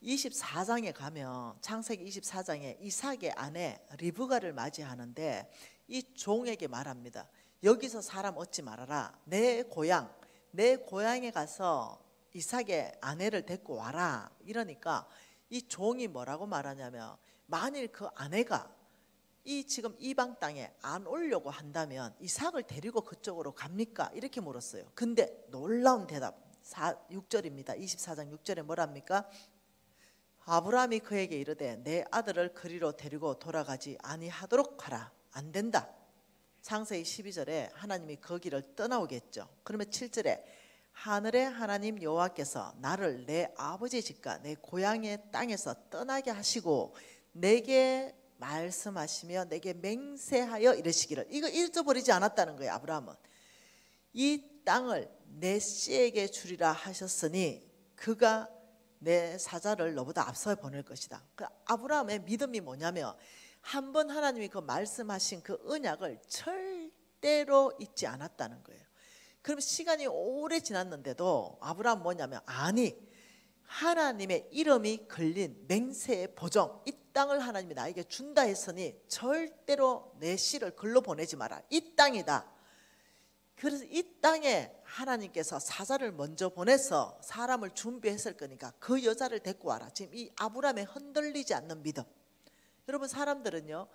24장에 가면, 창세기 24장에 이삭의 아내 리브가를 맞이하는데 이 종에게 말합니다. 여기서 사람 얻지 말아라. 내 고향에 가서 이삭의 아내를 데리고 와라. 이러니까 이 종이 뭐라고 말하냐면, 만일 그 아내가 이 지금 이방 땅에 안 오려고 한다면 이삭을 데리고 그쪽으로 갑니까? 이렇게 물었어요. 근데 놀라운 대답, 6절입니다. 24장 6절에 뭐랍니까? 아브라함이 그에게 이르되 내 아들을 그리로 데리고 돌아가지 아니하도록 하라. 안 된다. 창세기 12절에 하나님이 거기를 떠나오겠죠. 그러면 7절에 하늘의 하나님 여호와께서 나를 내 아버지 집과 내 고향의 땅에서 떠나게 하시고 내게 말씀하시며 내게 맹세하여 이르시기를, 이거 잊어버리지 않았다는 거예요. 아브라함은 이 땅을 내 씨에게 주리라 하셨으니 그가 내 사자를 너보다 앞서 보낼 것이다. 그 아브라함의 믿음이 뭐냐면 한번 하나님이 그 말씀하신 그 언약을 절대로 잊지 않았다는 거예요. 그럼 시간이 오래 지났는데도 아브라함 뭐냐면, 아니 하나님의 이름이 걸린 맹세의 보정, 이 땅을 하나님이 나에게 준다 했으니 절대로 내 씨를 글로 보내지 마라. 이 땅이다. 그래서 이 땅에 하나님께서 사자를 먼저 보내서 사람을 준비했을 거니까 그 여자를 데리고 와라. 지금 이 아브라함의 흔들리지 않는 믿음. 여러분 사람들은요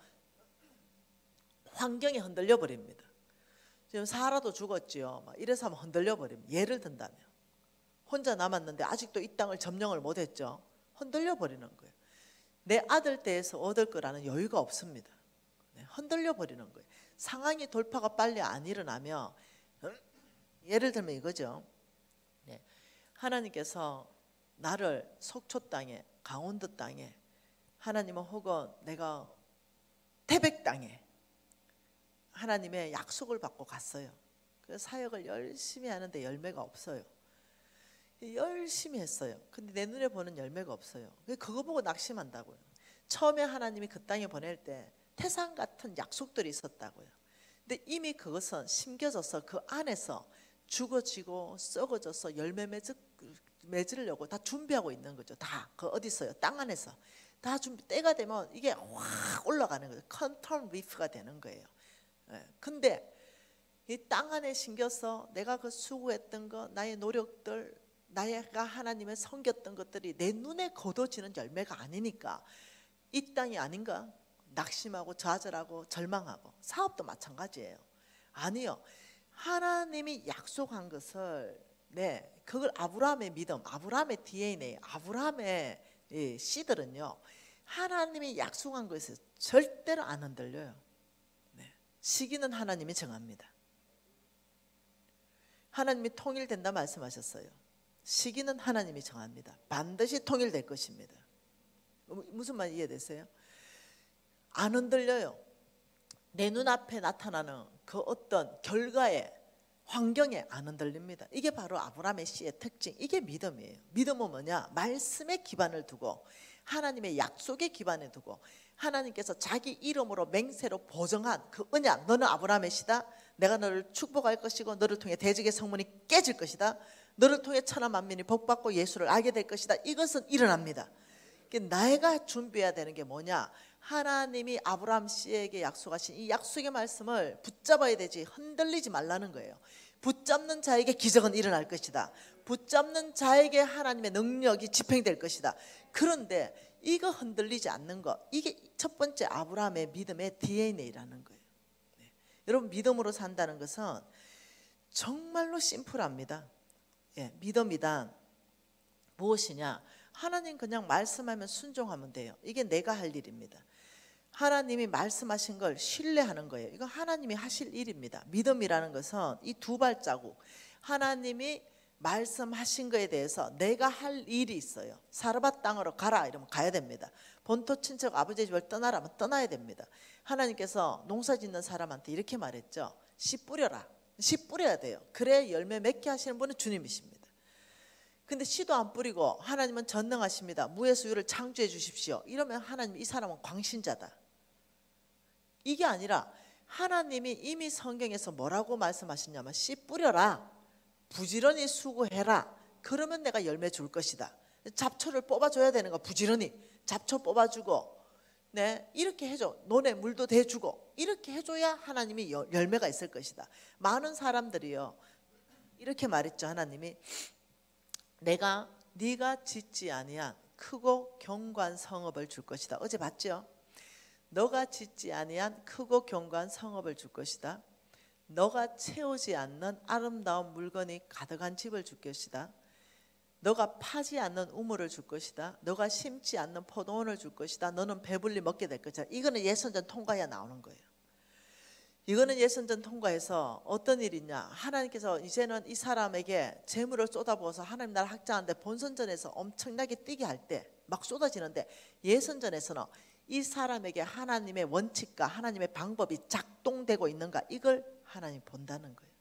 환경에 흔들려 버립니다. 지금 사라도 죽었지요. 막 이래서 하면 흔들려 버립니다. 예를 든다면 혼자 남았는데 아직도 이 땅을 점령을 못했죠. 흔들려 버리는 거예요. 내 아들 떼에서 얻을 거라는 여유가 없습니다. 흔들려 버리는 거예요. 상황이 돌파가 빨리 안 일어나면, 예를 들면 이거죠. 하나님께서 나를 속초 땅에, 강원도 땅에, 하나님은 혹은 내가 태백 땅에 하나님의 약속을 받고 갔어요. 그 사역을 열심히 하는데 열매가 없어요. 열심히 했어요. 근데 내 눈에 보는 열매가 없어요. 그거 보고 낙심한다고요. 처음에 하나님이 그 땅에 보낼 때 태산 같은 약속들이 있었다고요. 근데 이미 그것은 심겨져서 그 안에서 죽어지고 썩어져서 열매 맺을 맺으려고 다 준비하고 있는 거죠. 다 그 어디 있어요? 땅 안에서 다 준비. 때가 되면 이게 확 올라가는 거죠. 컨텀 리프가 되는 거예요. 근데 이 땅 안에 심겨서 내가 그 수고했던 거, 나의 노력들, 나가 하나님을 섬겼던 것들이 내 눈에 거둬지는 열매가 아니니까 이 땅이 아닌가? 낙심하고 좌절하고 절망하고. 사업도 마찬가지예요. 아니요, 하나님이 약속한 것을, 그걸 아브라함의 믿음, 아브라함의 DNA, 아브라함의 씨들은요, 하나님이 약속한 것에 절대로 안 흔들려요. 시기는 하나님이 정합니다. 하나님이 통일된다 말씀하셨어요. 시기는 하나님이 정합니다. 반드시 통일될 것입니다. 무슨 말 이해되세요? 안 흔들려요. 내 눈앞에 나타나는 그 어떤 결과에, 환경에 안 흔들립니다. 이게 바로 아브라함의 씨의 특징. 이게 믿음이에요. 믿음은 뭐냐? 말씀에 기반을 두고, 하나님의 약속에 기반을 두고, 하나님께서 자기 이름으로 맹세로 보정한 그 언약, 너는 아브라함의 씨다, 내가 너를 축복할 것이고 너를 통해 대적의 성문이 깨질 것이다, 너를 통해 천하 만민이 복받고 예수를 알게 될 것이다. 이것은 일어납니다. 내가 준비해야 되는 게 뭐냐? 하나님이 아브라함 씨에게 약속하신 이 약속의 말씀을 붙잡아야 되지, 흔들리지 말라는 거예요. 붙잡는 자에게 기적은 일어날 것이다. 붙잡는 자에게 하나님의 능력이 집행될 것이다. 그런데 이거 흔들리지 않는 거, 이게 첫 번째 아브라함의 믿음의 DNA라는 거예요. 여러분, 믿음으로 산다는 것은 정말로 심플합니다. 믿음이란 무엇이냐? 하나님 그냥 말씀하면 순종하면 돼요. 이게 내가 할 일입니다. 하나님이 말씀하신 걸 신뢰하는 거예요. 이거 하나님이 하실 일입니다. 믿음이라는 것은 이 두 발자국, 하나님이 말씀하신 거에 대해서 내가 할 일이 있어요. 사르밧 땅으로 가라 이러면 가야 됩니다. 본토 친척 아버지의 집을 떠나라 하면 떠나야 됩니다. 하나님께서 농사 짓는 사람한테 이렇게 말했죠. 씨 뿌려라. 씨 뿌려야 돼요. 그래 열매 맺게 하시는 분은 주님이십니다. 근데 씨도 안 뿌리고 하나님은 전능하십니다. 무의 수유를 창조해 주십시오. 이러면 하나님, 이 사람은 광신자다. 이게 아니라 하나님이 이미 성경에서 뭐라고 말씀하셨냐면, 씨 뿌려라, 부지런히 수고해라, 그러면 내가 열매 줄 것이다. 잡초를 뽑아줘야 되는 거, 부지런히 잡초 뽑아주고, 이렇게 해줘. 논에 물도 대주고, 이렇게 해줘야 하나님이 열매가 있을 것이다. 많은 사람들이요 이렇게 말했죠. 하나님이 네가 짓지 아니한 크고 견고한 성읍을 줄 것이다. 어제 봤죠? 너가 짓지 아니한 크고 견고한 성읍을 줄 것이다. 너가 채우지 않는 아름다운 물건이 가득한 집을 줄 것이다. 너가 파지 않는 우물을 줄 것이다. 너가 심지 않는 포도원을 줄 것이다. 너는 배불리 먹게 될 것이다. 이거는 예선전 통과해야 나오는 거예요. 이거는 예선전 통과해서 어떤 일이냐? 하나님께서 이제는 이 사람에게 재물을 쏟아부어서 하나님 나라 확장하는데, 본선전에서 엄청나게 뛰게 할 때 막 쏟아지는데, 예선전에서는 이 사람에게 하나님의 원칙과 하나님의 방법이 작동되고 있는가, 이걸 하나님 본다는 거예요.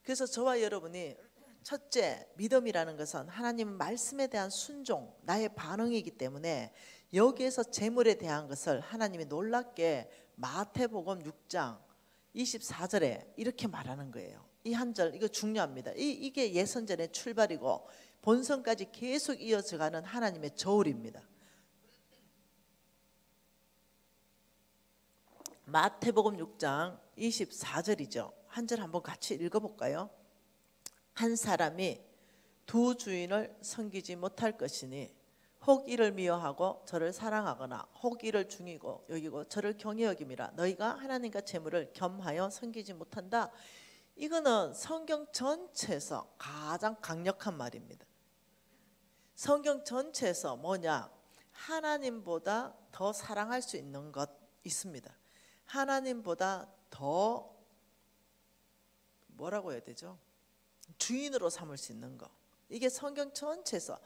그래서 저와 여러분이 첫째, 믿음이라는 것은 하나님 말씀에 대한 순종, 나의 반응이기 때문에 여기에서 재물에 대한 것을 하나님이 놀랍게 마태복음 6장 24절에 이렇게 말하는 거예요. 이 한 절, 이거 중요합니다. 이게 예선전의 출발이고 본선까지 계속 이어져가는 하나님의 저울입니다. 마태복음 6장 24절이죠. 한 절 한번 같이 읽어볼까요? 한 사람이 두 주인을 섬기지 못할 것이니 혹 이를 미워하고 저를 사랑하거나 혹 이를 중이고 여기고 저를 경히 여김이라. 너희가 하나님과 재물을 겸하여 섬기지 못한다. 이거는 성경 전체에서 가장 강력한 말입니다. 성경 전체에서 뭐냐? 하나님보다 더 사랑할 수 있는 것 있습니다. 하나님보다 더 뭐라고 해야 되죠? 주인으로 삼을 수 있는 거. 이게 성경 전체에서,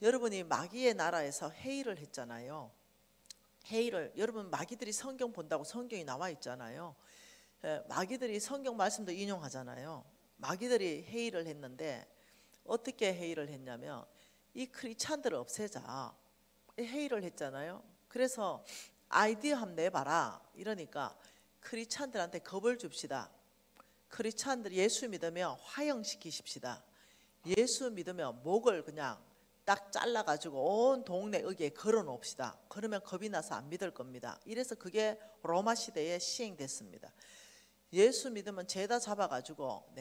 여러분이 마귀의 나라에서 회의를 했잖아요. 회의를, 여러분 마귀들이 성경 본다고 성경이 나와 있잖아요. 마귀들이 성경 말씀도 인용하잖아요. 마귀들이 회의를 했는데 어떻게 회의를 했냐면, 이 크리스찬들을 없애자 회의를 했잖아요. 그래서 아이디어 한번 내봐라 이러니까 크리스찬들한테 겁을 줍시다. 크리스찬들 예수 믿으면 화형시키십시다. 예수 믿으면 목을 그냥 딱 잘라가지고 온 동네 의기에 걸어놓읍시다. 그러면 겁이 나서 안 믿을 겁니다. 이래서 그게 로마 시대에 시행됐습니다. 예수 믿으면 죄다 잡아가지고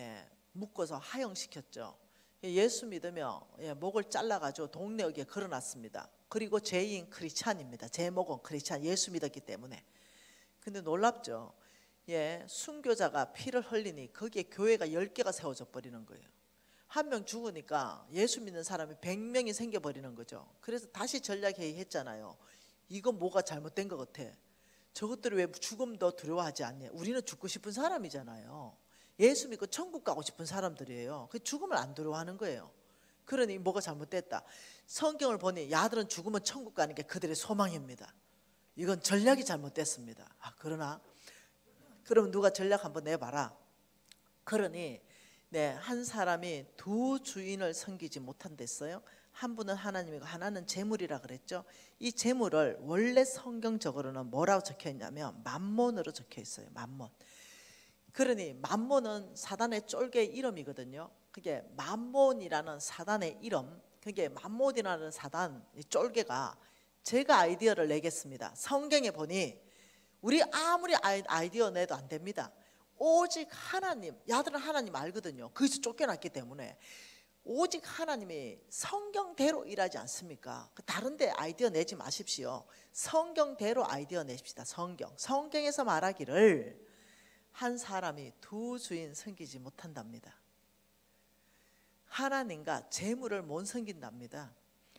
묶어서 하형시켰죠. 예수 믿으면 목을 잘라가지고 동네 의기에 걸어놨습니다. 그리고 죄인 크리스찬입니다. 제 목은 크리스찬, 예수 믿었기 때문에. 근데 놀랍죠. 순교자가 피를 흘리니 거기에 교회가 10개가 세워져 버리는 거예요. 한 명 죽으니까 예수 믿는 사람이 100명이 생겨버리는 거죠. 그래서 다시 전략회의 했잖아요. 이건 뭐가 잘못된 것 같아. 저것들이 왜 죽음도 두려워하지 않냐. 우리는 죽고 싶은 사람이잖아요. 예수 믿고 천국 가고 싶은 사람들이에요. 그 죽음을 안 두려워하는 거예요. 그러니 뭐가 잘못됐다. 성경을 보니 야들은 죽으면 천국 가는 게 그들의 소망입니다. 이건 전략이 잘못됐습니다. 그러나 그럼 누가 전략 한번 내봐라. 그러니 한 사람이 두 주인을 섬기지 못한댔어요. 한 분은 하나님이고 하나는 재물이라 그랬죠. 이 재물을 원래 성경적으로는 뭐라고 적혀 있냐면 맘몬으로 적혀 있어요. 맘몬. 그러니 맘몬은 사단의 쫄개 이름이거든요. 그게 맘몬이라는 사단의 이름, 그게 맘몬이라는 사단 쫄개가 제가 아이디어를 내겠습니다. 성경에 보니 우리 아무리 아이디어 내도 안 됩니다. 오직 하나님, 야들은 하나님 알거든요. 거기서 쫓겨났기 때문에 오직 하나님이 성경대로 일하지 않습니까? 다른 데 아이디어 내지 마십시오. 성경대로 아이디어 내십시다. 성경에서 말하기를 한 사람이 두 주인 섬기지 못한답니다. 하나님과 재물을 못 섬긴답니다.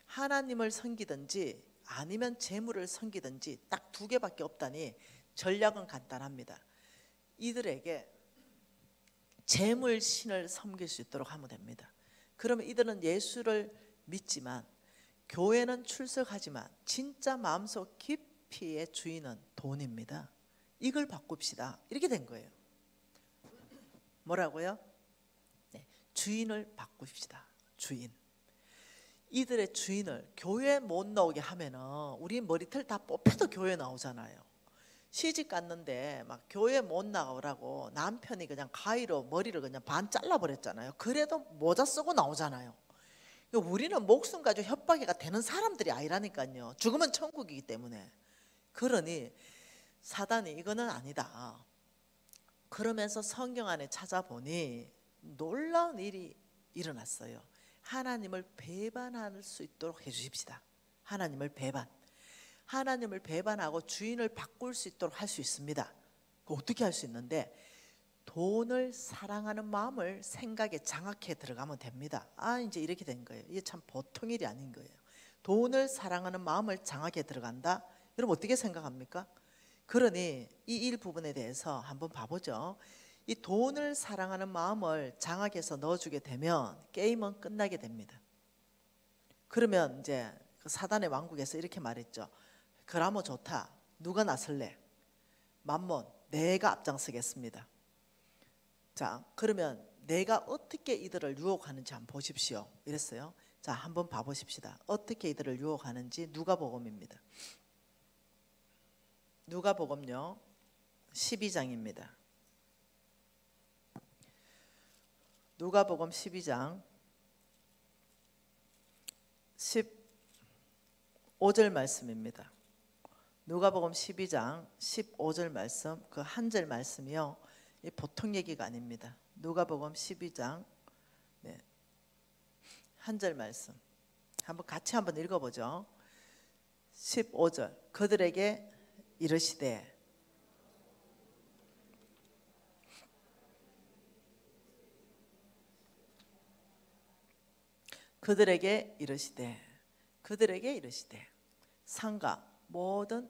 하나님을 섬기든지 아니면 재물을 섬기든지 딱 두 개밖에 없다니 전략은 간단합니다. 이들에게 재물신을 섬길 수 있도록 하면 됩니다. 그러면 이들은 예수를 믿지만 교회는 출석하지만 진짜 마음속 깊이의 주인은 돈입니다. 이걸 바꿉시다. 이렇게 된 거예요. 뭐라고요? 주인을 바꿉시다. 주인. 이들의 주인을 교회에 못 나오게 하면은 우리 머리털 다 뽑혀도 교회 나오잖아요. 시집 갔는데 막 교회 못 나오라고 남편이 그냥 가위로 머리를 그냥 반 잘라버렸잖아요. 그래도 모자 쓰고 나오잖아요. 우리는 목숨 가지고 협박이가 되는 사람들이 아니라니까요. 죽으면 천국이기 때문에. 그러니 사단이 이거는 아니다. 그러면서 성경 안에 찾아보니 놀라운 일이 일어났어요. 하나님을 배반할 수 있도록 해주십시다. 하나님을 배반하고 주인을 바꿀 수 있도록 할 수 있습니다. 어떻게 할 수 있는데 돈을 사랑하는 마음을 생각에 장악해 들어가면 됩니다. 이제 이렇게 된 거예요. 이게 참 보통 일이 아닌 거예요. 돈을 사랑하는 마음을 장악해 들어간다. 여러분 어떻게 생각합니까? 그러니 이 일부분에 대해서 한번 봐보죠. 이 돈을 사랑하는 마음을 장악해서 넣어주게 되면 게임은 끝나게 됩니다. 그러면 이제 그 사단의 왕국에서 이렇게 말했죠. 그라모 좋다. 누가 나설래? 맘몬, 내가 앞장서겠습니다. 자, 그러면 내가 어떻게 이들을 유혹하는지 한번 보십시오. 이랬어요. 자, 한번 봐보십시다. 어떻게 이들을 유혹하는지 누가복음입니다. 누가복음요 12장입니다. 누가복음 12장 15절 말씀입니다. 누가복음 12장 15절 말씀, 그 한 절 말씀이요 보통 얘기가 아닙니다. 누가복음 12장 한 절 말씀 한번 같이 한번 읽어보죠. 15절 그들에게 이르시되 그들에게 이르시되 상가 모든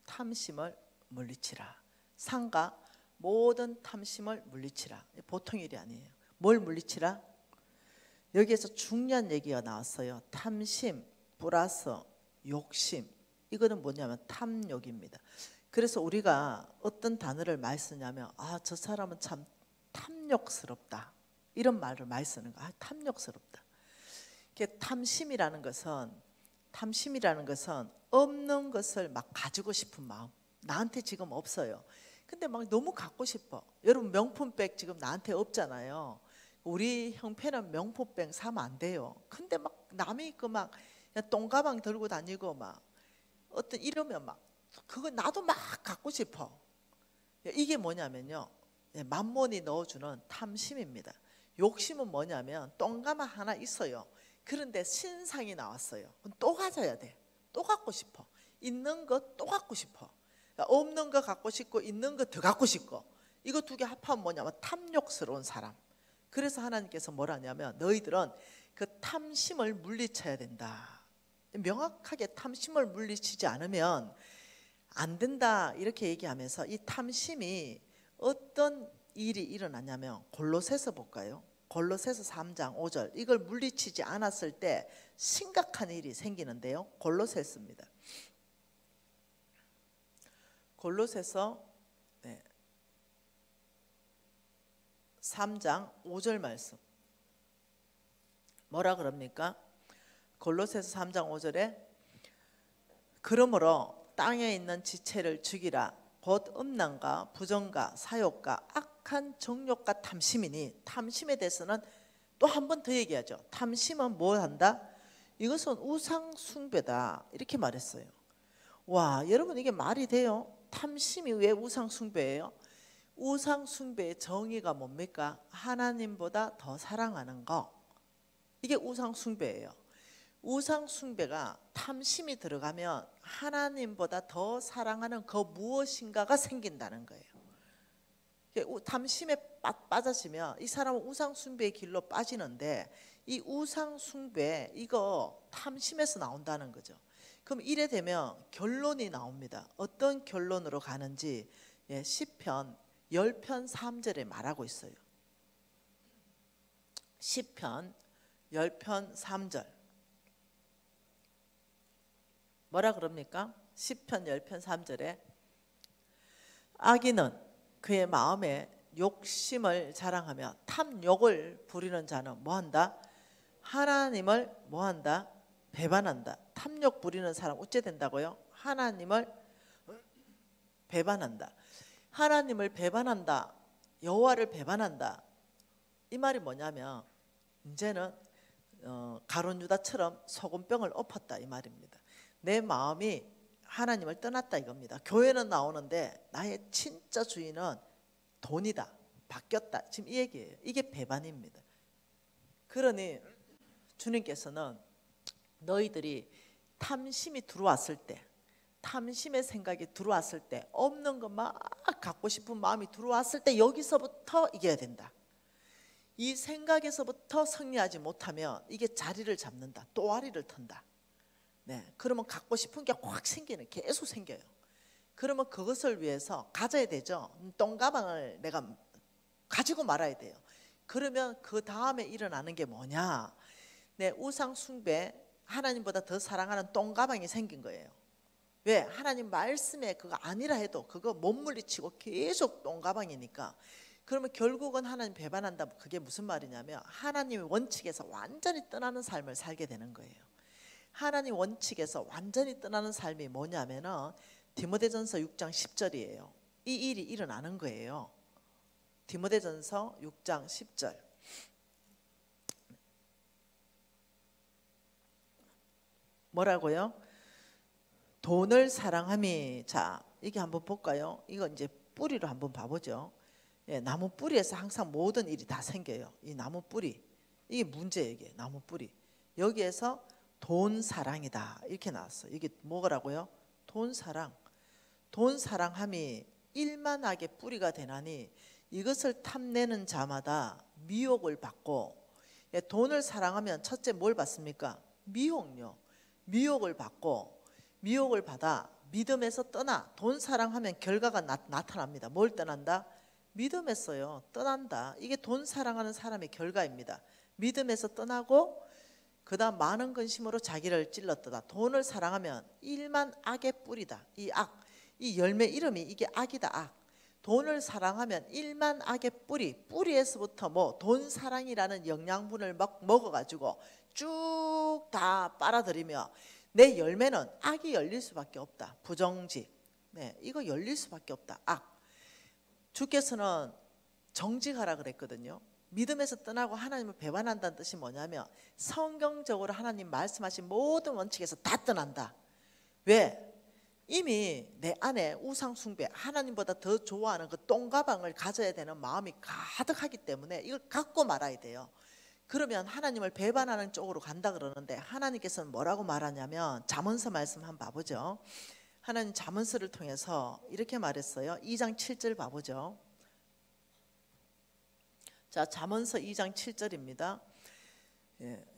탐심을 물리치라. 상가 모든 탐심을 물리치라. 보통 일이 아니에요. 뭘 물리치라? 여기에서 중요한 얘기가 나왔어요. 탐심 플러스 욕심. 이거는 뭐냐면 탐욕입니다. 그래서 우리가 어떤 단어를 많이 쓰냐면 저 사람은 참 탐욕스럽다. 이런 말을 많이 쓰는 거. 탐욕스럽다. 탐심이라는 것은 없는 것을 막 가지고 싶은 마음. 나한테 지금 없어요. 근데 막 너무 갖고 싶어. 여러분 명품백 지금 나한테 없잖아요. 우리 형편은 명품백 사면 안 돼요. 근데 막 남이 그 막 똥가방 들고 다니고 막 어떤 이러면 막 그거 나도 막 갖고 싶어. 이게 뭐냐면요, 만몬이 넣어주는 탐심입니다. 욕심은 뭐냐면 똥가방 하나 있어요. 그런데 신상이 나왔어요. 그럼 또 가져야 돼. 또 갖고 싶어. 있는 거 또 갖고 싶어. 없는 거 갖고 싶고 있는 거 더 갖고 싶고. 이거 두 개 합하면 뭐냐면 탐욕스러운 사람. 그래서 하나님께서 뭐라냐면 너희들은 그 탐심을 물리쳐야 된다. 명확하게 탐심을 물리치지 않으면 안 된다 이렇게 얘기하면서 이 탐심이 어떤 일이 일어나냐면 골로새서 볼까요? 골로새서 3장 5절 이걸 물리치지 않았을 때 심각한 일이 생기는데요. 골로새서입니다. 골로새서 3장 5절 말씀 뭐라 그럽니까? 골로새서 3장 5절에 그러므로 땅에 있는 지체를 죽이라 곧 음란과 부정과 사욕과 악한 정욕과 탐심이니 탐심에 대해서는 또 한 번 더 얘기하죠. 탐심은 뭘 한다? 이것은 우상 숭배다 이렇게 말했어요. 와 여러분 이게 말이 돼요? 탐심이 왜 우상 숭배예요? 우상 숭배의 정의가 뭡니까? 하나님보다 더 사랑하는 거. 이게 우상 숭배예요. 우상 숭배가 탐심이 들어가면 하나님보다 더 사랑하는 그 무엇인가가 생긴다는 거예요. 탐심에 빠져지면 이 사람은 우상 숭배의 길로 빠지는데 이 우상 숭배 이거 탐심에서 나온다는 거죠. 그럼 이래 되면 결론이 나옵니다. 어떤 결론으로 가는지 시편 10편 3절에 말하고 있어요. 시편 10편 3절 뭐라 그럽니까? 시편 10편 3절에 악인은 그의 마음에 욕심을 자랑하며 탐욕을 부리는 자는 뭐한다? 하나님을 뭐한다? 배반한다. 탐욕 부리는 사람 어째 된다고요? 하나님을 배반한다. 하나님을 배반한다. 여호와를 배반한다. 이 말이 뭐냐면 이제는 가룟 유다처럼 소금병을 엎었다 이 말입니다. 내 마음이 하나님을 떠났다 이겁니다. 교회는 나오는데 나의 진짜 주인은 돈이다. 바뀌었다. 지금 이 얘기예요. 이게 배반입니다. 그러니 주님께서는 너희들이 탐심이 들어왔을 때 탐심의 생각이 들어왔을 때 없는 것 막 갖고 싶은 마음이 들어왔을 때 여기서부터 이겨야 된다. 이 생각에서부터 승리하지 못하면 이게 자리를 잡는다. 또아리를 턴다. 그러면 갖고 싶은 게 확 생기는 계속 생겨요. 그러면 그것을 위해서 가져야 되죠. 똥가방을 내가 가지고 말아야 돼요. 그러면 그 다음에 일어나는 게 뭐냐? 우상 숭배 하나님보다 더 사랑하는 똥가방이 생긴 거예요. 왜? 하나님 말씀에 그거 아니라 해도 그거 못 물리치고 계속 똥가방이니까. 그러면 결국은 하나님 배반한다. 그게 무슨 말이냐면 하나님의 원칙에서 완전히 떠나는 삶을 살게 되는 거예요. 하나님 원칙에서 완전히 떠나는 삶이 뭐냐면은 디모데전서 6장 10절이에요. 이 일이 일어나는 거예요. 디모데전서 6장 10절 뭐라고요? 돈을 사랑함이 자 이게 한번 볼까요? 이거 이제 뿌리로 한번 봐보죠. 나무 뿌리에서 항상 모든 일이 다 생겨요. 이 나무 뿌리 이게 문제예요. 이게 나무 뿌리 여기에서 돈 사랑이다 이렇게 나왔어요. 이게 뭐라고요? 돈 사랑. 돈 사랑함이 일만하게 뿌리가 되나니 이것을 탐내는 자마다 미혹을 받고 돈을 사랑하면 첫째 뭘 받습니까? 미혹요. 미혹을 받고 미혹을 받아 믿음에서 떠나. 돈 사랑하면 결과가 나타납니다. 뭘 떠난다? 믿음에서요 떠난다. 이게 돈 사랑하는 사람의 결과입니다. 믿음에서 떠나고 그 다음 많은 근심으로 자기를 찔렀다. 돈을 사랑하면 일만 악의 뿌리다. 이 악, 이 열매 이름이 이게 악이다. 악. 돈을 사랑하면 일만 악의 뿌리에서부터 뭐 돈 사랑이라는 영양분을 막 먹어가지고 쭉 다 빨아들이며 내 열매는 악이 열릴 수밖에 없다. 부정직. 이거 열릴 수밖에 없다. 악. 주께서는 정직하라 그랬거든요. 믿음에서 떠나고 하나님을 배반한다는 뜻이 뭐냐면 성경적으로 하나님 말씀하신 모든 원칙에서 다 떠난다. 왜? 이미 내 안에 우상 숭배, 하나님보다 더 좋아하는 그 똥가방을 가져야 되는 마음이 가득하기 때문에 이걸 갖고 말아야 돼요. 그러면 하나님을 배반하는 쪽으로 간다 그러는데 하나님께서는 뭐라고 말하냐면 잠언서 말씀 한번 봐보죠. 하나님 잠언서를 통해서 이렇게 말했어요. 2장 7절 봐보죠. 자, 잠언서 2장 7절입니다.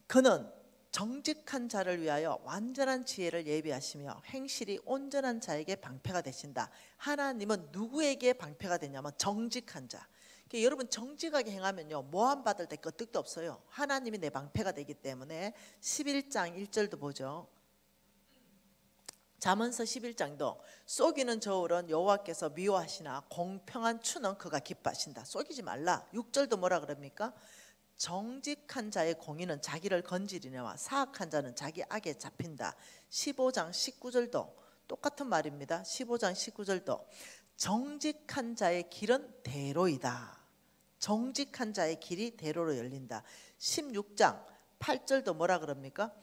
그는 정직한 자를 위하여 완전한 지혜를 예비하시며 행실이 온전한 자에게 방패가 되신다. 하나님은 누구에게 방패가 되냐면 정직한 자. 그러니까 여러분 정직하게 행하면요 모함 받을 때 끄떡도 없어요. 하나님이 내 방패가 되기 때문에 11장 1절도 보죠. 잠언서 11장도 속이는 저울은 여호와께서 미워하시나 공평한 추는 그가 기뻐하신다. 속이지 말라. 6절도 뭐라 그럽니까? 정직한 자의 공의는 자기를 건지리냐와 사악한 자는 자기 악에 잡힌다. 15장 19절도 똑같은 말입니다. 15장 19절도 정직한 자의 길은 대로이다. 정직한 자의 길이 대로로 열린다. 16장 8절도 뭐라 그럽니까?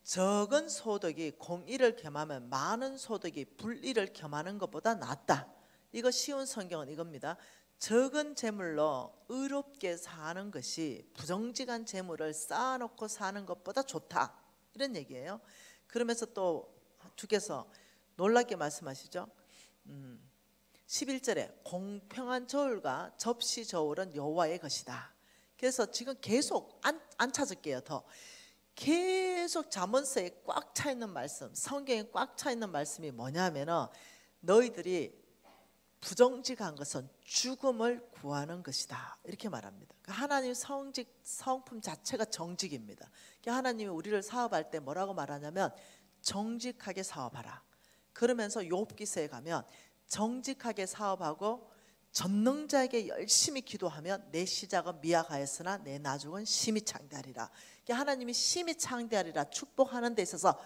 적은 소득이 공의를 겸하면 많은 소득이 불의를 겸하는 것보다 낫다. 이거 쉬운 성경은 이겁니다. 적은 재물로 의롭게 사는 것이 부정직한 재물을 쌓아놓고 사는 것보다 좋다. 이런 얘기예요. 그러면서 또 주께서 놀랍게 말씀하시죠. 11절에 공평한 저울과 접시 저울은 여호와의 것이다. 그래서 지금 계속 안 찾을게요. 더 계속 잠언서에 꽉 차 있는 말씀, 성경에 꽉 차 있는 말씀이 뭐냐면은 너희들이 부정직한 것은 죽음을 구하는 것이다. 이렇게 말합니다. 하나님 성품 자체가 정직입니다. 하나님이 우리를 사업할 때 뭐라고 말하냐면 정직하게 사업하라. 그러면서 욥기서에 가면 정직하게 사업하고 전능자에게 열심히 기도하면 내 시작은 미약하였으나 내 나중은 심히 창대하리라. 하나님이 심히 창대하리라 축복하는 데 있어서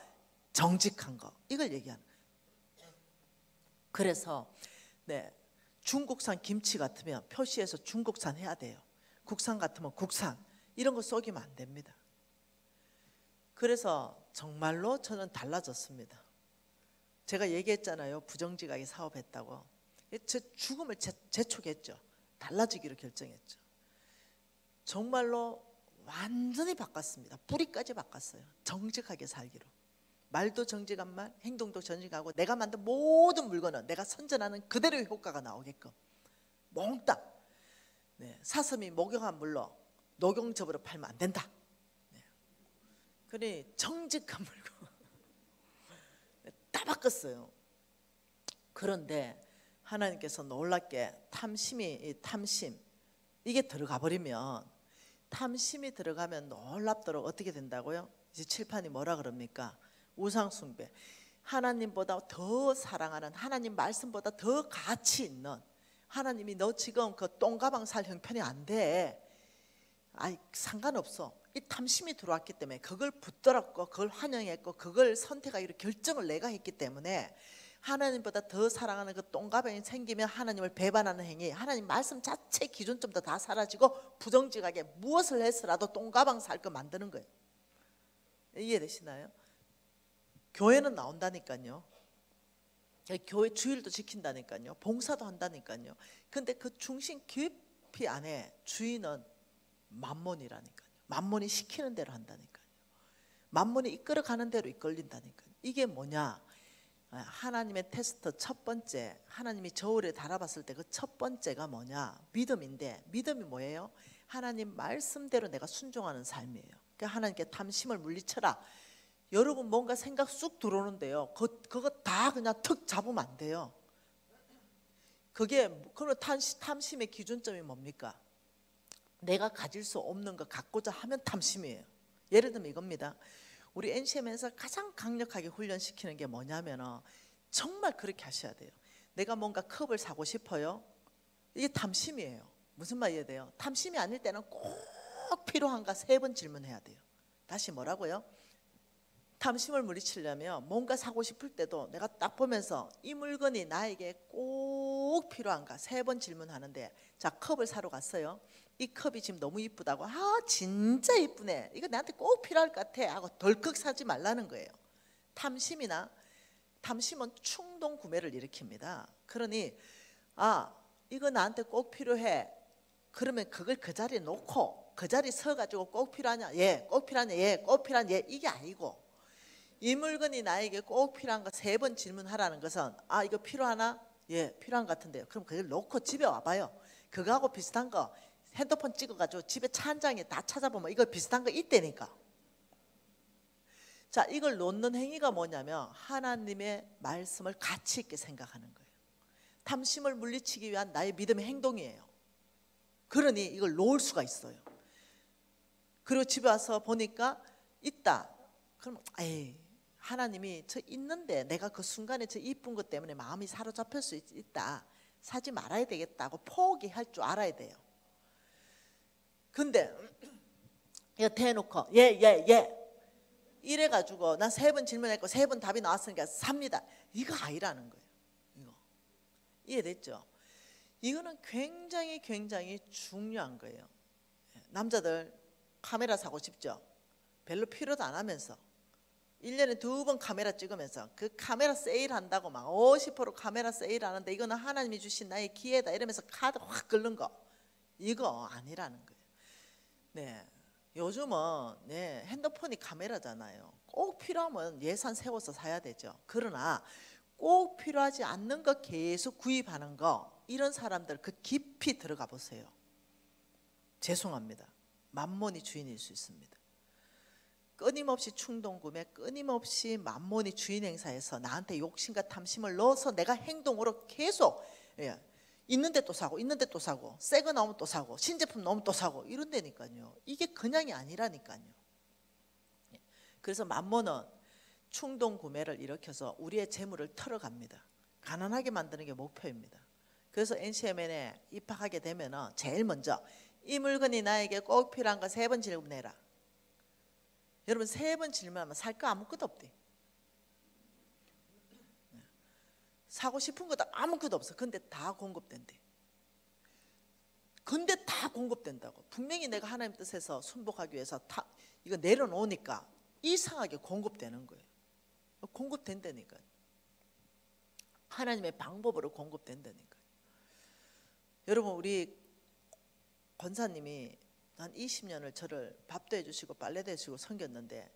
정직한 거 이걸 얘기하는 거예요. 그래서 중국산 김치 같으면 표시해서 중국산 해야 돼요. 국산 같으면 국산 이런 거 쏘기면 안 됩니다. 그래서 정말로 저는 달라졌습니다. 제가 얘기했잖아요. 부정직하게 사업했다고. 제 죽음을 재촉했죠. 달라지기로 결정했죠. 정말로 완전히 바꿨습니다. 뿌리까지 바꿨어요. 정직하게 살기로. 말도 정직한 말, 행동도 정직하고 내가 만든 모든 물건은 내가 선전하는 그대로의 효과가 나오게끔 몽땅 사슴이 목욕한 물로 녹용즙으로 팔면 안 된다. 그러니 정직한 물건 다 바꿨어요. 그런데 하나님께서 놀랍게 탐심 이게 들어가 버리면 탐심이 들어가면 놀랍도록 어떻게 된다고요? 이제 칠판이 뭐라 그럽니까? 우상숭배. 하나님보다 더 사랑하는 하나님 말씀보다 더 가치 있는 하나님이 너 지금 그 똥가방 살 형편이 안 돼. 아니 상관없어. 이 탐심이 들어왔기 때문에 그걸 붙들었고 그걸 환영했고 그걸 선택하기로 결정을 내가 했기 때문에 하나님보다 더 사랑하는 그 똥가방이 생기면 하나님을 배반하는 행위, 하나님 말씀 자체 기준점도 다 사라지고 부정직하게 무엇을 해서라도 똥가방 살 거 만드는 거예요. 이해되시나요? 교회는 나온다니까요. 교회 주일도 지킨다니까요. 봉사도 한다니까요. 근데 그 중심 깊이 안에 주인은 만몬이라니까요. 만몬이 시키는 대로 한다니까요. 만몬이 이끌어가는 대로 이끌린다니까요. 이게 뭐냐? 하나님의 테스트 첫 번째, 하나님이 저울에 달아봤을 때 그 첫 번째가 뭐냐? 믿음인데, 믿음이 뭐예요? 하나님 말씀대로 내가 순종하는 삶이에요. 그러니까 하나님께 탐심을 물리쳐라. 여러분 뭔가 생각 쑥 들어오는데요, 그거 다 그냥 턱 잡으면 안 돼요. 그런 탐심의 기준점이 뭡니까? 내가 가질 수 없는 거 갖고자 하면 탐심이에요. 예를 들면 이겁니다. 우리 NCM에서 가장 강력하게 훈련시키는 게 뭐냐면 정말 그렇게 하셔야 돼요. 내가 뭔가 컵을 사고 싶어요. 이게 탐심이에요. 무슨 말 이해돼요? 탐심이 아닐 때는 꼭 필요한가 3번 질문해야 돼요. 다시 뭐라고요? 탐심을 물리치려면 뭔가 사고 싶을 때도 내가 딱 보면서 이 물건이 나에게 꼭 꼭 필요한가? 3번 질문하는데, 자, 컵을 사러 갔어요. 이 컵이 지금 너무 이쁘다고. 아, 진짜 이쁘네. 이거 나한테 꼭 필요할 것 같아 하고 덜컥 사지 말라는 거예요. 탐심은 충동 구매를 일으킵니다. 그러니 아, 이거 나한테 꼭 필요해. 그러면 그걸 그 자리에 놓고 그 자리에 서가지고 꼭 필요하냐? 예, 꼭 필요하냐? 예, 꼭 필요하냐? 예, 이게 아니고, 이 물건이 나에게 꼭 필요한 거 3번 질문하라는 것은, 아, 이거 필요하나? 예, 필요한 것 같은데요. 그럼 그걸 놓고 집에 와봐요. 그거하고 비슷한 거 핸드폰 찍어가지고 집에 차 한 장에 다 찾아보면 이거 비슷한 거 있다니까. 자, 이걸 놓는 행위가 뭐냐면 하나님의 말씀을 가치 있게 생각하는 거예요. 탐심을 물리치기 위한 나의 믿음의 행동이에요. 그러니 이걸 놓을 수가 있어요. 그리고 집에 와서 보니까 있다. 그럼 에이, 하나님이 저 있는데 내가 그 순간에 저 이쁜 것 때문에 마음이 사로잡힐 수 있다. 사지 말아야 되겠다고 포기할 줄 알아야 돼요. 근데 이거 대놓고 예 이래가지고 난 3번 질문했고 3번 답이 나왔으니까 삽니다. 이거 아니라는 거예요. 이거 이해됐죠? 이거는 굉장히 중요한 거예요. 남자들 카메라 사고 싶죠? 별로 필요도 안 하면서 1년에 2번 카메라 찍으면서 그 카메라 세일한다고 막 50% 카메라 세일하는데 이거는 하나님이 주신 나의 기회다 이러면서 카드 확 긁는 거, 이거 아니라는 거예요. 네, 요즘은 네, 핸드폰이 카메라잖아요. 꼭 필요하면 예산 세워서 사야 되죠. 그러나 꼭 필요하지 않는 거 계속 구입하는 거, 이런 사람들 그 깊이 들어가 보세요. 죄송합니다. 만몬이 주인일 수 있습니다. 끊임없이 충동구매, 끊임없이 만몬이 주인 행사에서 나한테 욕심과 탐심을 넣어서 내가 행동으로 계속 있는데 또 사고, 있는데 또 사고, 새 거 나오면 또 사고, 신제품 나오면 또 사고, 이런다니까요. 이게 그냥이 아니라니까요. 그래서 만몬은 충동구매를 일으켜서 우리의 재물을 털어갑니다. 가난하게 만드는 게 목표입니다. 그래서 NCMN에 입학하게 되면 제일 먼저 이 물건이 나에게 꼭 필요한 거 3번 질문해라. 여러분 3번 질문하면 살 거 아무것도 없대. 사고 싶은 거 아무것도 없어. 근데 다 공급된대. 근데 다 공급된다고. 분명히 내가 하나님 뜻에서 순복하기 위해서 이거 내려놓으니까 이상하게 공급되는 거예요. 공급된다니까요. 하나님의 방법으로 공급된다니까요. 여러분, 우리 권사님이 한 20년을 저를 밥도 해주시고 빨래도 해주시고 섬겼는데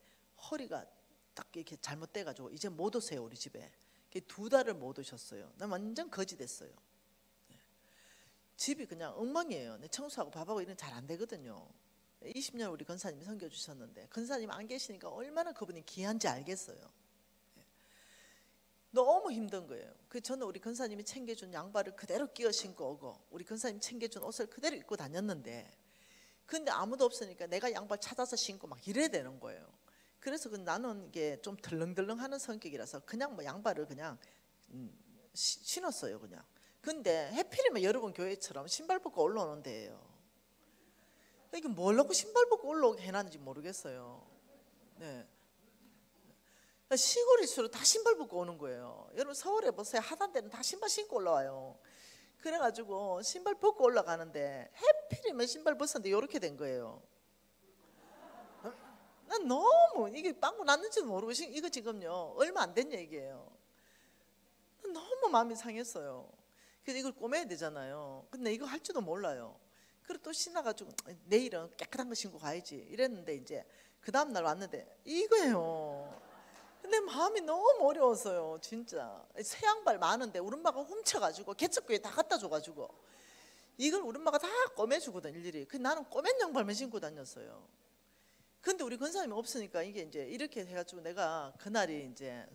허리가 딱 이렇게 잘못돼가지고 이제 못 오세요. 우리 집에 2달을 못 오셨어요. 난 완전 거지 됐어요. 집이 그냥 엉망이에요. 청소하고 밥하고 이런 잘 안 되거든요. 20년 우리 권사님이 섬겨주셨는데 권사님 안 계시니까 얼마나 그분이 귀한지 알겠어요. 너무 힘든 거예요. 저는 우리 권사님이 챙겨준 양발을 그대로 끼워 신고 오고 우리 권사님 챙겨준 옷을 그대로 입고 다녔는데, 근데 아무도 없으니까 내가 양발 찾아서 신고 막 이래야 되는 거예요. 그래서 나는 이게 좀 덜렁덜렁하는 성격이라서 그냥 뭐 양발을 그냥 신었어요. 그냥. 근데 해필이면 여러분 교회처럼 신발 벗고 올라오는 데예요. 이게 뭘 놓고 신발 벗고 올라오게 해놨는지 모르겠어요. 네. 시골일수록 다 신발 벗고 오는 거예요. 여러분 서울에 보세요. 하단대는 다 신발 신고 올라와요. 그래가지고 신발 벗고 올라가는데 해필이면 신발 벗었는데 이렇게 된 거예요. 난 너무 이게 빵꾸 났는지도 모르고 이거 지금요 얼마 안 된 얘기예요. 너무 마음이 상했어요. 그래서 이걸 꼬매야 되잖아요. 근데 이거 할 줄도 몰라요. 그리고 또 신나가지고 내일은 깨끗한 거 신고 가야지 이랬는데 이제 그 다음날 왔는데 이거예요. 근데 마음이 너무 어려웠어요. 진짜 새 양발 많은데 우리 엄마가 훔쳐가지고 개척교회 다 갖다 줘가지고 이걸 우리 엄마가 다 꼬매주거든 일일이. 나는 꼬맨 양발만 신고 다녔어요. 근데 우리 권사님이 없으니까 이게 이제 이렇게 해가지고 내가 그날이 이제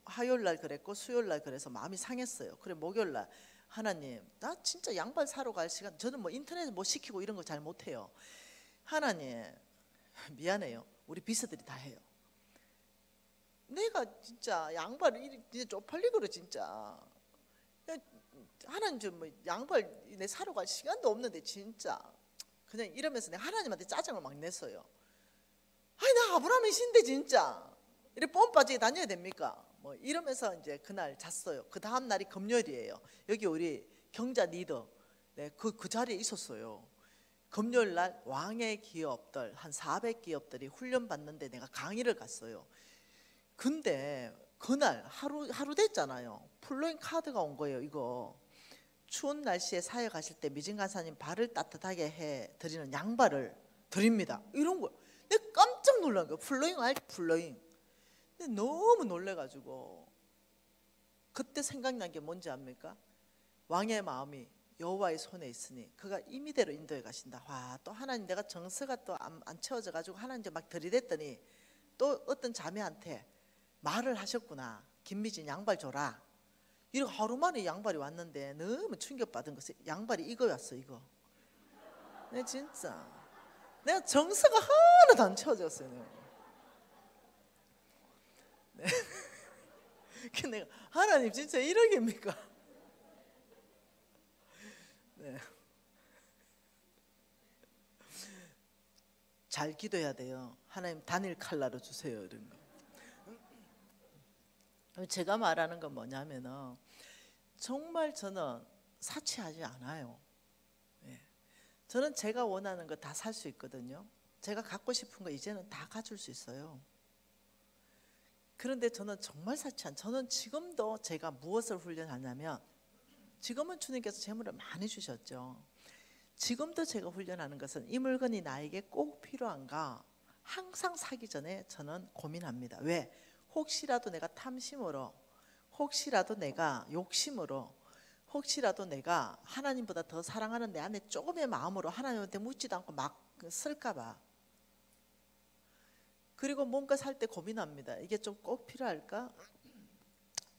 화요일 날 그랬고 수요일 날 그래서 마음이 상했어요. 그래 목요일 날 하나님 나 진짜 양발 사러 갈 시간, 저는 뭐 인터넷 뭐 시키고 이런 거 잘 못해요. 하나님 미안해요. 우리 비서들이 다 해요. 내가 진짜 양발을 이렇게 쪽팔리고로 진짜 하나님 좀 뭐 양발 내 사러 갈 시간도 없는데 진짜 그냥 이러면서 내가 하나님한테 짜증을 막 냈어요. 아니 나 아브라함의 신데 진짜 이렇게 뽐 빠지게 다녀야 됩니까? 뭐 이러면서 이제 그날 잤어요. 그 다음 날이 금요일이에요. 여기 우리 경자 리더 그 자리에 있었어요. 금요일 날 왕의 기업들 한 400기업들이 훈련 받는데 내가 강의를 갔어요. 근데 그날 하루 됐잖아요. 플로잉 카드가 온 거예요. 이거 추운 날씨에 사회 가실 때 미진 간사님 발을 따뜻하게 해 드리는 양발을 드립니다. 이런 거 내가 깜짝 놀란 거예요. 플로잉 알지? 플로잉. 근데 너무 놀래가지고 그때 생각난 게 뭔지 압니까? 왕의 마음이 여호와의 손에 있으니 그가 임의대로 인도해 가신다. 와, 또 하나님 내가 정서가 또 안 채워져 가지고 하나님 이제 막 들이댔더니 또 어떤 자매한테 말을 하셨구나. 김미진 양발 줘라. 이러고 하루 만에 양발이 왔는데 너무 충격받은 것이 양발이 이거였어. 이거 내 진짜 내가 정서가 하나도 안 채워졌어요. 네. 근데 내가 하나님 진짜 이러깁니까? 네. 잘 기도해야 돼요. 하나님 단일 칼라로 주세요. 이런 거. 제가 말하는 건 뭐냐면은 정말 저는 사치하지 않아요. 예. 저는 제가 원하는 거 다 살 수 있거든요. 제가 갖고 싶은 거 이제는 다 가질 수 있어요. 그런데 저는 정말 저는 지금도 제가 무엇을 훈련하냐면 지금은 주님께서 재물을 많이 주셨죠. 지금도 제가 훈련하는 것은 이 물건이 나에게 꼭 필요한가 항상 사기 전에 저는 고민합니다. 왜? 혹시라도 내가 탐심으로, 혹시라도 내가 욕심으로, 혹시라도 내가 하나님보다 더 사랑하는 내 안에 조금의 마음으로 하나님한테 묻지도 않고 막 쓸까 봐. 그리고 뭔가 살 때 고민합니다. 이게 좀 꼭 필요할까?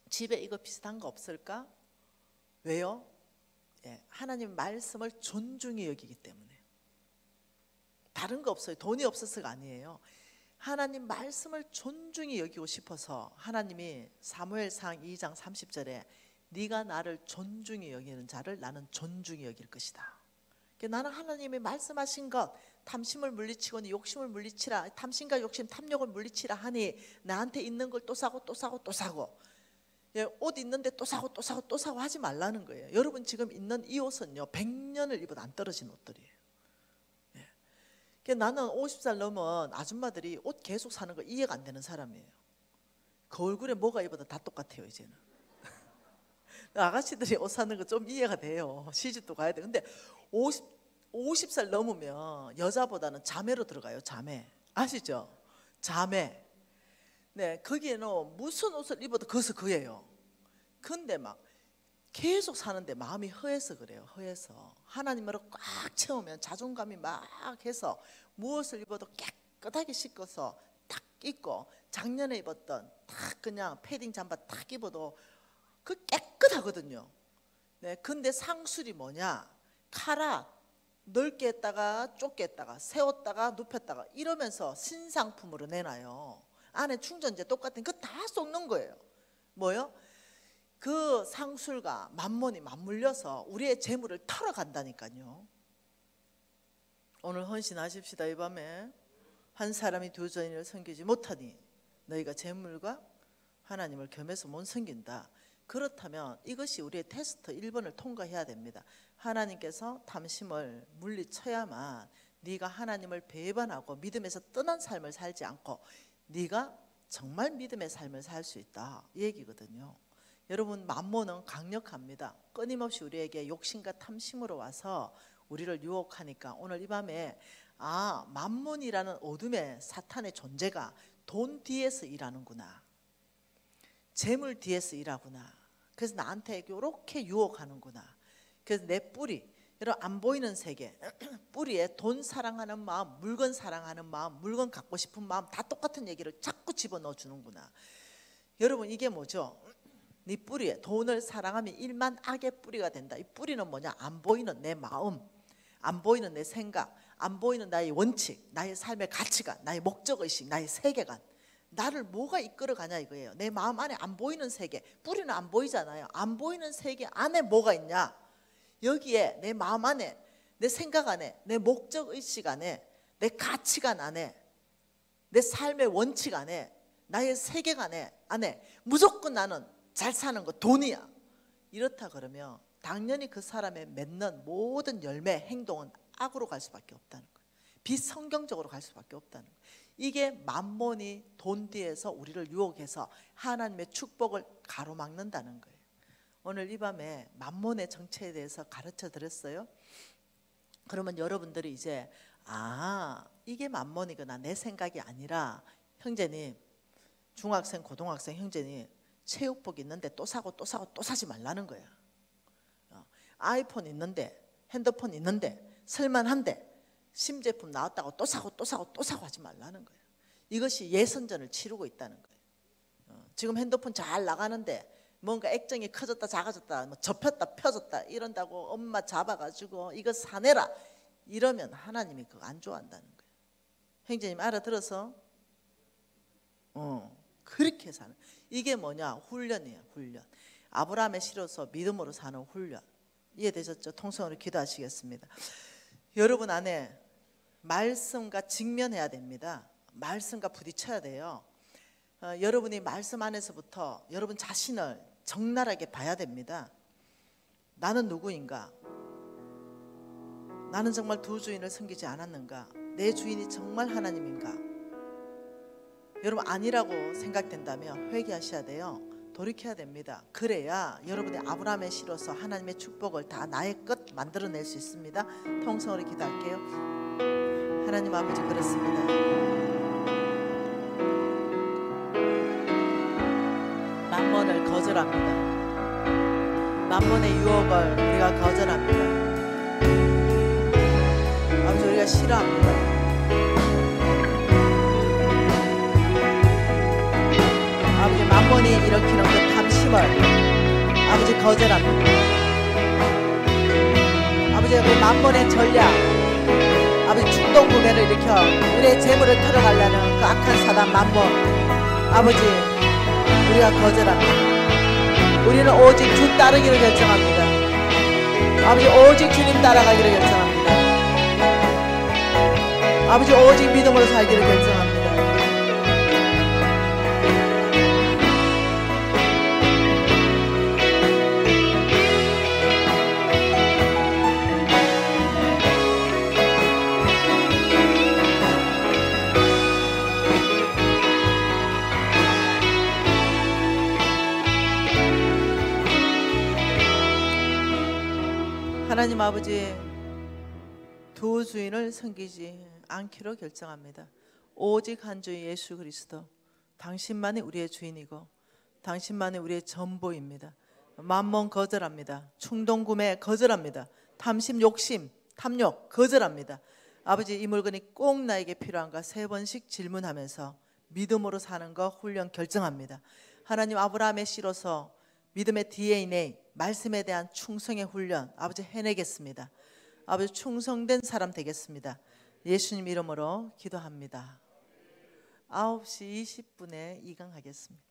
집에 이거 비슷한 거 없을까? 왜요? 예, 하나님 말씀을 존중히 여기기 때문에. 다른 거 없어요. 돈이 없어서가 아니에요. 하나님 말씀을 존중히 여기고 싶어서 하나님이 사무엘상 2장 30절에 네가 나를 존중히 여기는 자를 나는 존중히 여길 것이다. 나는 하나님이 말씀하신 것 탐심을 물리치고 욕심을 물리치라. 탐심과 욕심 탐욕을 물리치라 하니 나한테 있는 걸 또 사고 또 사고 또 사고 예, 옷 있는데 또 사고 또 사고 또 사고 하지 말라는 거예요. 여러분 지금 입는 이 옷은요 100년을 입어도 안 떨어진 옷들이에요. 나는 50살 넘은 아줌마들이 옷 계속 사는 거 이해가 안 되는 사람이에요. 그 얼굴에 뭐가 입어도 다 똑같아요 이제는. 아가씨들이 옷 사는 거 좀 이해가 돼요. 시집도 가야 돼. 근데 50살 넘으면 여자보다는 자매로 들어가요. 자매 아시죠? 자매. 네, 거기에는 무슨 옷을 입어도 그것은 그예요. 근데 막 계속 사는데 마음이 허해서 그래요. 허해서 하나님으로 꽉 채우면 자존감이 막 해서 무엇을 입어도 깨끗하게 씻어서 탁 입고 작년에 입었던 탁 그냥 패딩 잠바 탁 입어도 그 깨끗하거든요. 네, 근데 상술이 뭐냐? 카라 넓게 했다가 좁게 했다가 세웠다가 눕혔다가 이러면서 신상품으로 내놔요. 안에 충전재 똑같은 그거 다 쏟는 거예요. 뭐요? 그 상술과 만몬이 맞물려서 우리의 재물을 털어간다니까요. 오늘 헌신하십시다. 이 밤에 한 사람이 두 전인을 섬기지 못하니 너희가 재물과 하나님을 겸해서 못 섬긴다. 그렇다면 이것이 우리의 테스트 1번을 통과해야 됩니다. 하나님께서 탐심을 물리쳐야만 네가 하나님을 배반하고 믿음에서 떠난 삶을 살지 않고 네가 정말 믿음의 삶을 살 수 있다 이 얘기거든요. 여러분 만몬은 강력합니다. 끊임없이 우리에게 욕심과 탐심으로 와서 우리를 유혹하니까 오늘 이 밤에 만몬이라는 어둠의 사탄의 존재가 돈 뒤에서 일하는구나. 재물 뒤에서 일하구나. 그래서 나한테 이렇게 유혹하는구나. 그래서 내 뿌리, 여러분 안 보이는 세계 뿌리에 돈 사랑하는 마음, 물건 사랑하는 마음, 물건 갖고 싶은 마음 다 똑같은 얘기를 자꾸 집어넣어 주는구나. 여러분 이게 뭐죠? 네 뿌리에 돈을 사랑하면 일만 악의 뿌리가 된다. 이 뿌리는 뭐냐? 안 보이는 내 마음, 안 보이는 내 생각, 안 보이는 나의 원칙, 나의 삶의 가치관, 나의 목적의식, 나의 세계관. 나를 뭐가 이끌어가냐 이거예요. 내 마음 안에 안 보이는 세계, 뿌리는 안 보이잖아요. 안 보이는 세계 안에 뭐가 있냐? 여기에 내 마음 안에, 내 생각 안에, 내 목적의식 안에, 내 가치관 안에, 내 삶의 원칙 안에, 나의 세계관에 아내, 무조건 나는 잘 사는 거 돈이야. 이렇다 그러면 당연히 그 사람의 맺는 모든 열매, 행동은 악으로 갈 수밖에 없다는 거예요. 비성경적으로 갈 수밖에 없다는 거예요. 이게 만몬이 돈 뒤에서 우리를 유혹해서 하나님의 축복을 가로막는다는 거예요. 오늘 이 밤에 만몬의 정체에 대해서 가르쳐 드렸어요. 그러면 여러분들이 이제 이게 만몬이구나, 내 생각이 아니라, 형제님, 중학생, 고등학생 형제님, 체육복 있는데 또 사고 또 사고 또 사지 말라는 거야. 아이폰 있는데, 핸드폰 있는데, 쓸만한데 신제품 나왔다고 또 사고 또 사고 또 사고 하지 말라는 거예요. 이것이 예선전을 치르고 있다는 거예요. 지금 핸드폰 잘 나가는데 뭔가 액정이 커졌다 작아졌다, 뭐 접혔다 펴졌다 이런다고 엄마 잡아가지고 이거 사내라 이러면 하나님이 그거 안 좋아한다는 거예요. 형제님 알아들어서? 그렇게 사는, 이게 뭐냐? 훈련이에요. 훈련. 아브라함의 씨로서 믿음으로 사는 훈련. 이해되셨죠? 통성으로 기도하시겠습니다. 여러분 안에 말씀과 직면해야 됩니다. 말씀과 부딪혀야 돼요. 여러분이 말씀 안에서부터 여러분 자신을 적나라하게 봐야 됩니다. 나는 누구인가? 나는 정말 두 주인을 섬기지 않았는가? 내 주인이 정말 하나님인가? 여러분 아니라고 생각된다면 회개하셔야 돼요. 돌이켜야 됩니다. 그래야 여러분이 아브라함의 씨로서 하나님의 축복을 다 나의 것 만들어낼 수 있습니다. 통성으로 기도할게요. 하나님 아버지, 그렇습니다. 만몬을 거절합니다. 만몬의 유혹을 우리가 거절합니다. 아버지, 우리가 싫어합니다. 아버지, 만몬이 일으키는 그 탐심을 아버지 거절합니다. 아버지, 그 만몬의 전략, 아버지 충동 구매를 일으켜 우리의 재물을 털어가려는 그 악한 사단 만몬, 아버지 우리가 거절합니다. 우리는 오직 주 따르기를 결정합니다. 아버지, 오직 주님 따라가기를 결정합니다. 아버지, 오직 믿음으로 살기를 결정합니다. 하나님 아버지, 두 주인을 섬기지 않기로 결정합니다. 오직 한 주인 예수 그리스도, 당신만이 우리의 주인이고 당신만이 우리의 전부입니다. 만몬 거절합니다. 충동구매 거절합니다. 탐심, 욕심, 탐욕 거절합니다. 아버지, 이 물건이 꼭 나에게 필요한가 3번씩 질문하면서 믿음으로 사는 거 훈련 결정합니다. 하나님, 아브라함의 씨로서 믿음의 DNA, 말씀에 대한 충성의 훈련 아버지 해내겠습니다. 아버지, 충성된 사람 되겠습니다. 예수님 이름으로 기도합니다. 9시 20분에 이강하겠습니다.